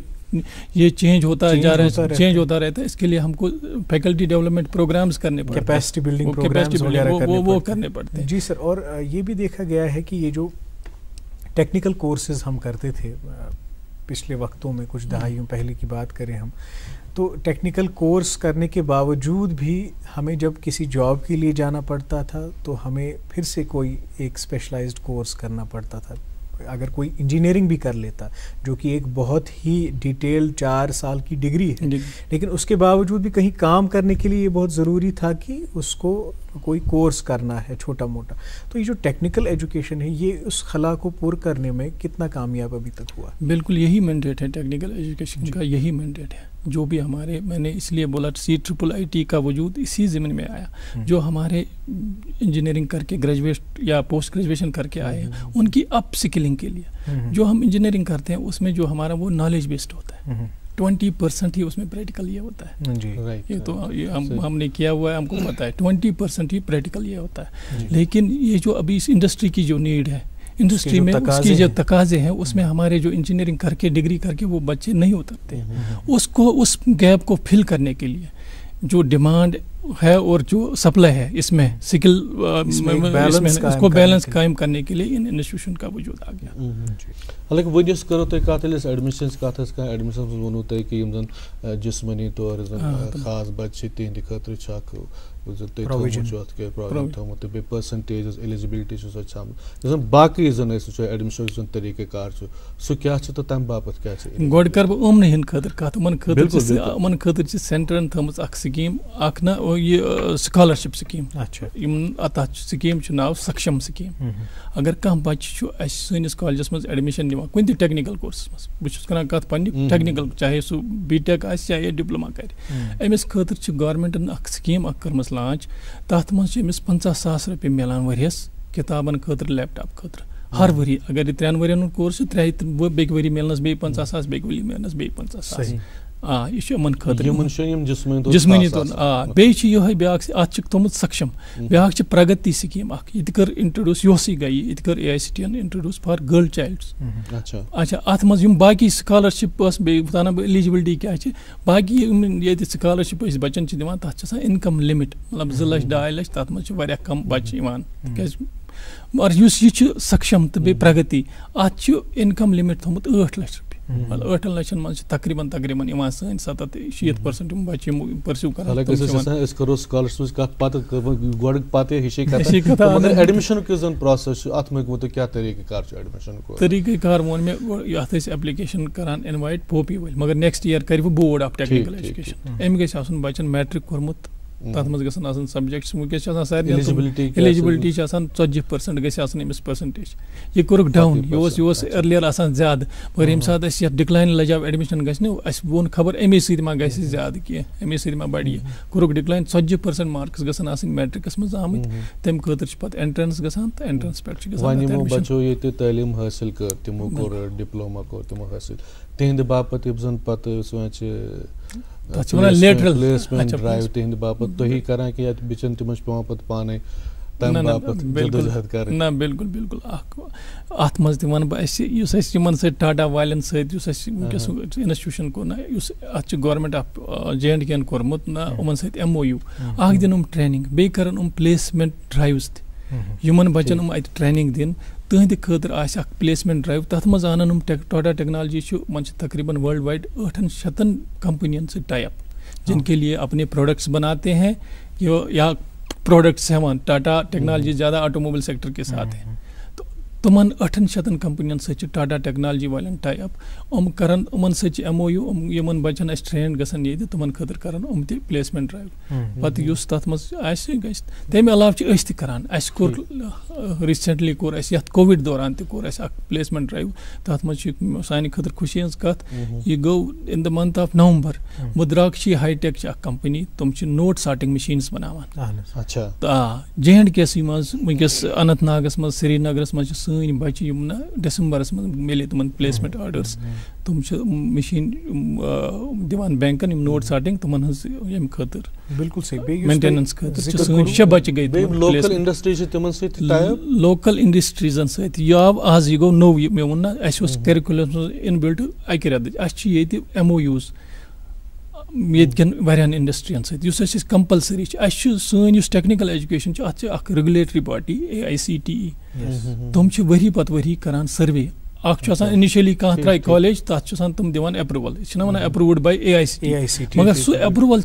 ये चेंज होता जा रहा है, चेंज होता रहता है। इसके लिए हमको फैकल्टी डेवलपमेंट प्रोग्राम्स करने पड़ते हैं, कैपेसिटी बिल्डिंग प्रोग्राम्स वो करने पड़ते हैं। जी सर। और ये भी देखा गया है कि ये जो टेक्निकल कोर्सेज हम करते थे पिछले वक्तों में, कुछ दहाइयों पहले की बात करें हम, तो टेक्निकल कोर्स करने के बावजूद भी हमें जब किसी जॉब के लिए जाना पड़ता था तो हमें फिर से कोई एक स्पेशलाइज्ड कोर्स करना पड़ता था। अगर कोई इंजीनियरिंग भी कर लेता, जो कि एक बहुत ही डिटेल्ड 4 साल की डिग्री है, लेकिन उसके बावजूद भी कहीं काम करने के लिए ये बहुत ज़रूरी था कि उसको कोई कोर्स करना है छोटा मोटा। तो ये जो टेक्निकल एजुकेशन है, ये उस खला को पूरा करने में कितना कामयाब अभी तक हुआ? बिल्कुल यही मैंडेट है टेक्निकल एजुकेशन का, यही मैंडेट है। जो भी हमारे, मैंने इसलिए बोला CIIIT का वजूद इसी ज़मीन में आया। जो हमारे इंजीनियरिंग करके ग्रेजुएट या पोस्ट ग्रेजुएशन करके आए हैं, उनकी अप स्किलिंग के लिए जो हम इंजीनियरिंग करते हैं उसमें जो हमारा वो नॉलेज बेस्ड होता है, 20% ही उसमें प्रैक्टिकल ये होता है जी। ये तो ये हमने किया हुआ है, हमको पता है 20% ही प्रैक्टिकल ये होता है। लेकिन ये जो अभी इस इंडस्ट्री की जो नीड है, इंडस्ट्री में उसकी जो तकाजे हैं, उसमें हमारे जो इंजीनियरिंग करके डिग्री करके वो बच्चे नहीं उतरते। उसको, उस गैप को फिल करने के लिए जो डिमांड है और जो सप्लाई है, इसमें स्किल उसको बैलेंस कायम करने के लिए इन इंस्टीट्यूशन का वजूद आ गया। हालांकि वरियस करो तो कत एडमिशन कत एडमिशन वो तुम कि जिस्मनी तौर खास बच्चे तिहंद खतर थोमुत बे परसेंटेज एलिजिबिलिटी बाकी जन वो एडमिशन तरीक़े कार सह क्या तो तम बापत क्या गोड कर बह उमन हंद खतर कत उमन खतर सेंटरन थमज अख स्कीम अख ना ये स्कॉलरशिप स्कीम। अच्छा तथ स्कीम नाव सक्षम स्कीम। अगर कह बच्चे सैनिस कॉलेजस मज एडमिशन दिवान कुन टेक्निकल कोर्स मज बहुत करान कत पन्ने टेक्निकल चाहे सह BTech चाहे डिप्लोमा कर अमिस खतर गवर्नमेंटन अख स्कीम अख कर्मस लांच तथ मज 50,000 रुपये मिलान वरियस किताबन खतर लैपटॉप खतर हर वरी। अगर 3 वरियन कोर्स 3 बेक वरी मिलनस बे 50,000 बेक वरी मिलनस बे 50,000 यह खतर जिस्मनी तौर बे ब्याक अत थोमुत सक्षम ब्याक प्रगति स्कीम ये कर इंट्रोड्यूस योसी गई ये कर AICTE introduce for girl child. अच्छा अत मज बाकी स्कॉलरशिप बता एलिजिबिलिटी क्या बाकी ये स्कॉलरशिप बच्चन दिवान तथ इनकम लिमिट मतलब 2 लाख 2.5 लाख तथ मज कम बच्चे और यह सक्षम तो बे प्रगति अत इनकम लिमिट थोमुत 8 लाख रुपये। 8 लक्षन मज तकरीबन 70-80% बच्चे परस्यू कर एडमिशन प्रोसेस क्या तरीक़े कार वो मे अत एप्लिकेशन करान इनवाइट पोपी वल मगर नेक्स्ट ईयर कर बोर्ड ऑफ टेक्निकल एजुकेशन अम गई बच्चन मैट्रिक कोर्मुत तथ मज गसन सब्जेक्ट्स वस एलिजिबिलिटी 40% गमिस परसेंटेज यह कोर्क डाउन यह अर्लियर ज्यादा मगर ये सात डिक्लाइन लजाव एडमिशन गो खबर अमे समा ज्यादा कह अमे समा बढ़ी कोर्क डिक्लाइन 40% मार्क्स गसन मैट्रिकस मज आमत तम खतर पे एंट्रेंस गसान तो एंट्रेंस पे बचो ये तालीम हासिल कर तमो कोर डिप्लोमा कोर तमो हासिल तिहंद बापत जन पे प्लेसमेंट ड्राइव तिहंद बापत तुही करा कि बिचन तम पे पाने ना बिल्कुल बिल्कुल अत मज वन बह टाटा वालन सैंकस इंस्टीट्यूशन को ना गवर्नमेंट ऑफ J&K कोर्मुत ना उमन MOU दिन ट्रेनिंग बे कर प्लेसमेंट ड्राइव्स तमन बच्चन अत ट्रेनिंग दिन तहद खतर प्लेसमेंट ड्राइव तथ मज आनन टाटा टेक्नोलॉजी मन तकरीबन वर्ल्ड वाइड 800 कंपनियन से टाई अप जिनके लिए अपने प्रोडक्ट्स बनाते हैं या प्रोडक्ट्स हैं। टाटा टेक्नोलॉजी ज़्यादा ऑटोमोबाइल सेक्टर के साथ है तो तुमन 800 कंपनियन से टाटा टेक्नोलॉजी वालन टाई अप करन उमन से MOU यमन बच्चन ट्रेन गसन ये तुमन खतर करन प्लेसमेंट ड्राइव पत युस तथ मज गस तमे अलाव करान कोर रिसेंटली कोर कोविड दौरान तोर प्लेसमेंट ड्राइव तथ मज सान खतर खुशी हज कत यह go in the month of November मुद्राक्षी हाईटेक कंपनी तुम नोट सार्टिंग मशीन्स बनावान। अच्छा J&K मज वस अनंतनागस मज श्रीनगरस मज सन बच्चे ना दिसंबरस मज मिले तुम प्लेसमेंट ऑर्डर्स तुम मशीन दिवान बैंकन नोट सार्टिंग तुम यम खतर बिल्कुल सही मेंटेनेंस खतर 6 बच्चे गई लोकल इंडस्ट्री लोकल इंडस्ट्रीजन सत आव आज यह गो नो मे वो ना करिकुलम इनबिल्ट अक रेत ये MOUs येन वारियान इंडस्ट्रियन सत कंपलसरी सन टेक्निकल एजुकेशन अत रेगुलेटरी बॉडी AICTE तुम वरी पत वरी करान सर्वे इनिशियली कह ट्राई कॉलेज तथ तुम दिवान अप्रूवल वनान अप्रूव्ड बाय AICTE मगर सो अप्रूवल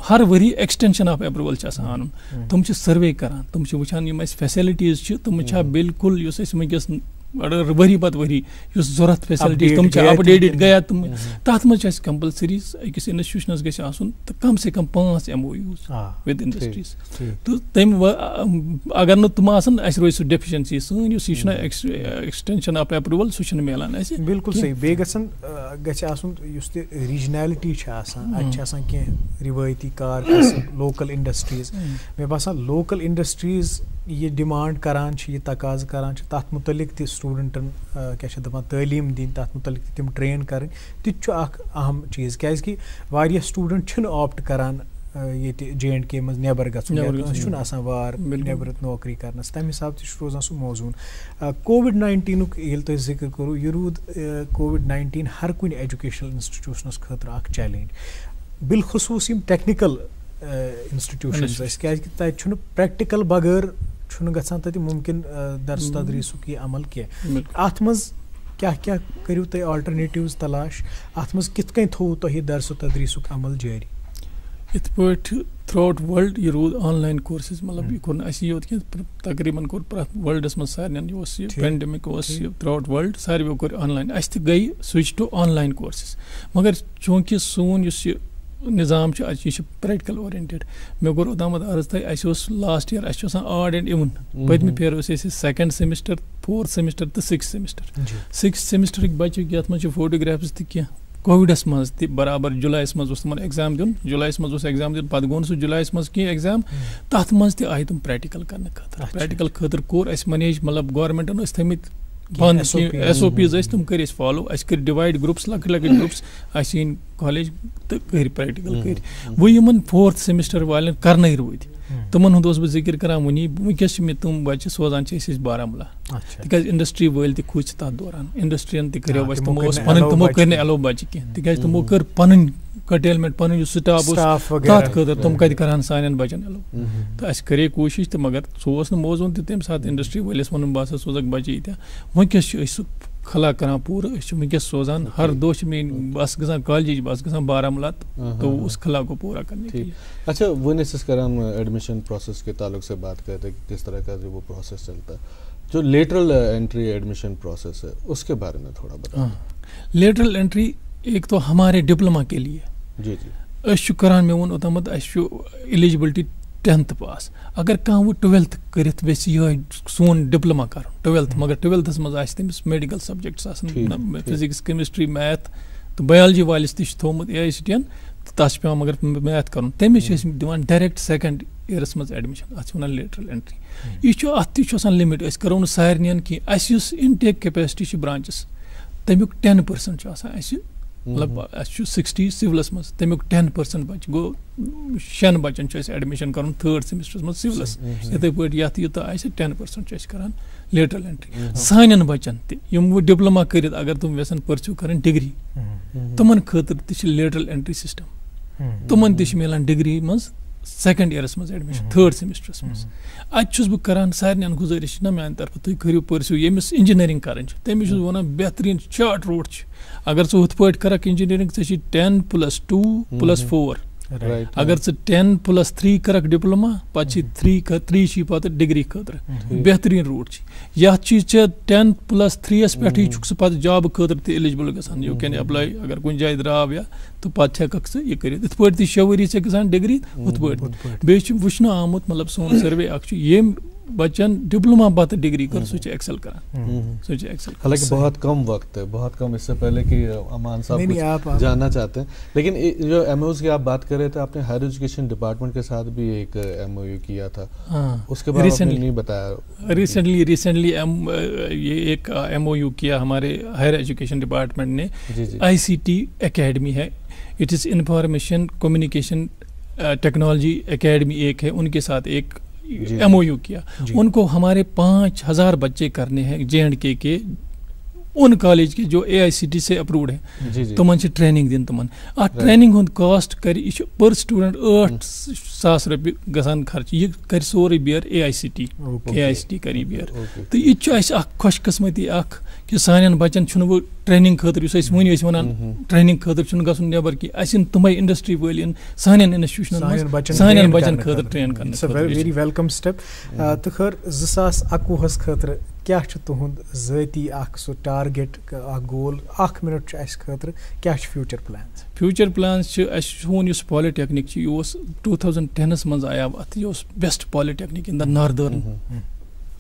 हर वरी एक्सटेंशन ऑफ अप्रूवल आन तुम सर्वे करान तुम वुचान फैसिलिटीज तुम बिल्कुल वस वरी पत वरी जरूरत फैसिलिटीज तुम अपडेटेड गया तुम तथ मज कंपलसरी अकिस इंस्टीट्यूशनस गछ आसुन तो कम से कम 5 MOUs विद इंडस्ट्रीज तो तम अगर न तुम आसन अस रोज डेफिशिएंसी सन एक्सटेंशन ऑफ अप्रूवल सु मिलान अस बिल्कुल सही बे गसन गछ आसुन युस ते रीजनैलिटी छ आसान अच्छ आसान के रिवायती कार लोकल इंडस्ट्रीज मे बासान लोकल इंडस्ट्रीज ये डिमांड करान ये तकाज करान तथ मुतलिक ते स्टूडेंटन क्या दपान तालीम दिन तथ मुतलिक तिम ट्रेन कर अहम चीज़ क्या वारिया स्टूडेंट ऑप्ट करान ये J&K मज नेबर गन वार नेबर नौकरी कर तम हिसाब से रोजान सह मौजून COVID-19 ये जिक्र करो यह रूद COVID-19 हर कुन एजुकेशनल इंस्टीट्यूशनस खतर चैलेंज बिलखसूस टेक्निकल इंस्टीट्यूशंस क्या तक प्रैक्टिकल बगैर गसान तत मुमकिन दर्स तदरीसुक यह अमल कह अत मज क्या क्या करू तुम आल्टरनेटिव्स तलाश अत मज कित कन थो तुह दर्स तदरीसुक अमल जारी इत पे थ्रू आउट वर्ल्ड यह रूद ऑनलाइन कोर्सेज मतलब यह कोर योत तकरीबन कोर प्रत वर्ल्डस मज सारे पेंडेमिक थ्रू आउट वर्ल्ड सारे कोर ऑनलाइन अस गई स्विच टू ऑनलाइन कोर्सेज मगर चूंकि सोन निज़ाम यह प्रैक्टिकल ओरिएंटेड मे कोर ओतामत अर्ज तुम लास्ट ईयर अस ऑड एंड इवन पत्म फेर सेकंड सेमिस्टर 4th सेमिस्टर तो 6th सेमिस्टर 6th सेमिस्टर बच्चे ये मज फोटोग्राफ्स तह कोविडस मज बराबर जुलाईस मज तुम एग्जाम दिन जुलाईस मज एग्जाम दिन पे गो सह जुलाईस मज कह एग्जाम तथ मज आए तुम प्रैक्टिकल करने खतर प्रैक्टिकल खतर कोर अस मैनेज मतलब गवर्नमेंटन थमित बंद SOPs तुम कर फॉलो अस कर डिवाइड ग्रुप्स लकट लकट ग्रुप्स अस इन कॉलेज तो कर प्रैक्टिकल कर वो इन 4th सेमिस्टर वाले करन रूद तुमन हुंद बह जिक्र करान वनी वनकस मे तुम बच्चे सोजान बारामूला तिकाज इंडस्ट्री वल त खुच तथ दौरान इंडस्ट्रियन त करो बस तुमो कर एलो बच्चे कह तिकाज तुमो कर पन कटेलमेंट पन स्टाफ तथ खतर तुम कत करान सान बचन एलो तो अस करे कोशिश तो मगर सह मौजून तम सात इंडस्ट्री वलिस वन बह सोजक बच्चे ये वनकस खला करान पूरा वनकस सोजान हर दो मे बस गसान कॉलेज बस गसान बारामूला तो उस खला को पूरा करने के लिए। अच्छा वन करान एडमिशन प्रोसेस के ताल्लुक से बात करते हैं किस तरह का वो प्रोसेस चलता है जो लेटरल एंट्री एडमिशन प्रोसेस है उसके बारे में थोड़ा बताएं। लेटरल एंट्री एक तो हमारे डिप्लोमा के लिए जी जी अस करान मे वो ओतमत एलिजिबिलिटी 10th पास अगर कह वो 12th कर सोन डिप्लोमा कर 12th मगर 12th मज तमिस medical subjects physics chemistry math तो बायोलॉजी वालिस थोमुत AICTE तस पे मगर मैथ कर तमिस दिवान डायरेक्ट सेकंड ईयरस मज एडमिशन अत वन लेटरल एंट्री यह अत लिमिट अस करो न सारे कह इनटेक कैपेसिटी ब्रांचेस तमिक 10% मतलब अस 60 सिविलस मज तमिक 10% बच गो 6 बच्चन एडमिशन कर 3rd सेमिस्टर्स मज सिविलस इथे पे यूत 10% करान लेटरल एंट्री सान बच्चन वो डिप्लोमा कर अगर तुम यसान परस्यू कर डिग्री तुमन खतर लेटरल एंट्री सिस्टम तुमन मिलान डिग्री मज 2nd ईयरस मज एडमिशन 3rd सेमिस्टर्स मज अस बह करान सारे गुजारिश ना मान तरफ तुम करो परस्यू यमिस इंजीनियरिंग कर तमिस वन बेहतरीन चार्ट रूट अगर ह्थ पे कर इंजीनियरिंग 10+2+4 अगर 10+3 कर डिप्लोमा पे 3 पे डिग्री खतर बेहतरीन रूट ये 10+3 पे जॉब खतर एलिजिबल गसान यू कैन अप्लाई अगर कुछ जाए द्राव या तो पे हेक यह कर 6 वरी गसान डिग्री उत पे वुचन आमुत मतलब सोन सर्वे ये बच्चन डिप्लोमा बात डिग्री कर सो एक्सेल कर हालांकि बहुत कम वक्त है बहुत कम इससे पहले कि अमान साहब कुछ जानना चाहते हैं लेकिन जो MOUs की आप बात कर रहे थे आपने हायर एजुकेशन डिपार्टमेंट के साथ भी एक MOU किया था उसके बारे में आपने नहीं बताया। रिसेंटली ये एक MOU किया हमारे हायर एजुकेशन डिपार्टमेंट ने ICT एकेडमी है it is information communication technology academy एक है उनके साथ एक MOU किया उनको हमारे 5000 बच्चे करने हैं J&K के उन कॉलेज के जो AICTE से अप्रूव्ड है तुमन ट्रेनिंग दिन तुमन ट्रेनिंग हुंद कॉस्ट कर पर स्टूडेंट 8,000 रुपये गसान खर्च यह कर सोरे बियर AICTE कर बियर तो यह खुशकिस्मती कि सान बचन वो ट्रेनिंग खतर वन ट्रेनिंग खतर गसन नबर कि तुम इंडस्ट्री वाल सान इंस्टीट्यूशन सान बचन खतर ट्रेन कर वेरी वेलकम स्टेप तो खैर 2021 खतर क्या तुहद ज़ाती सो टारगेट गोल 1 मिनट खतर क्या फ्यूचर प्लान्स सोन पॉलिटेक्निक यह 2010 मज आया अत यह best polytechnic in the northern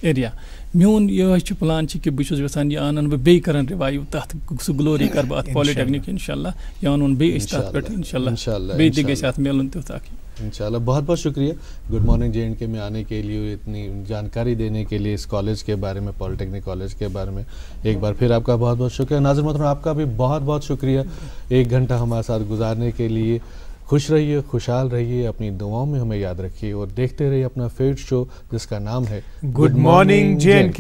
area मोन यह प्लान कि बहुत यहान यह आन बे कर रिवाइव तथ सह ग्लोरी कर बह पॉलिटेक्निक इंशाल्लाह यह अन बे पे इंशाल्लाह बे गत मिलन तुथ इंशाल्लाह। बहुत बहुत शुक्रिया गुड मॉर्निंग JNK में आने के लिए, इतनी जानकारी देने के लिए इस कॉलेज के बारे में, पॉलिटेक्निक कॉलेज के बारे में। एक बार फिर आपका बहुत बहुत शुक्रिया। नाज़रीन मोहतरम आपका भी बहुत बहुत शुक्रिया 1 घंटा हमारे साथ गुजारने के लिए। खुश रहिए, खुशहाल रहिए, अपनी दुआओं में हमें याद रखिए और देखते रहिए अपना फेवरेट शो जिसका नाम है गुड मॉर्निंग JNK।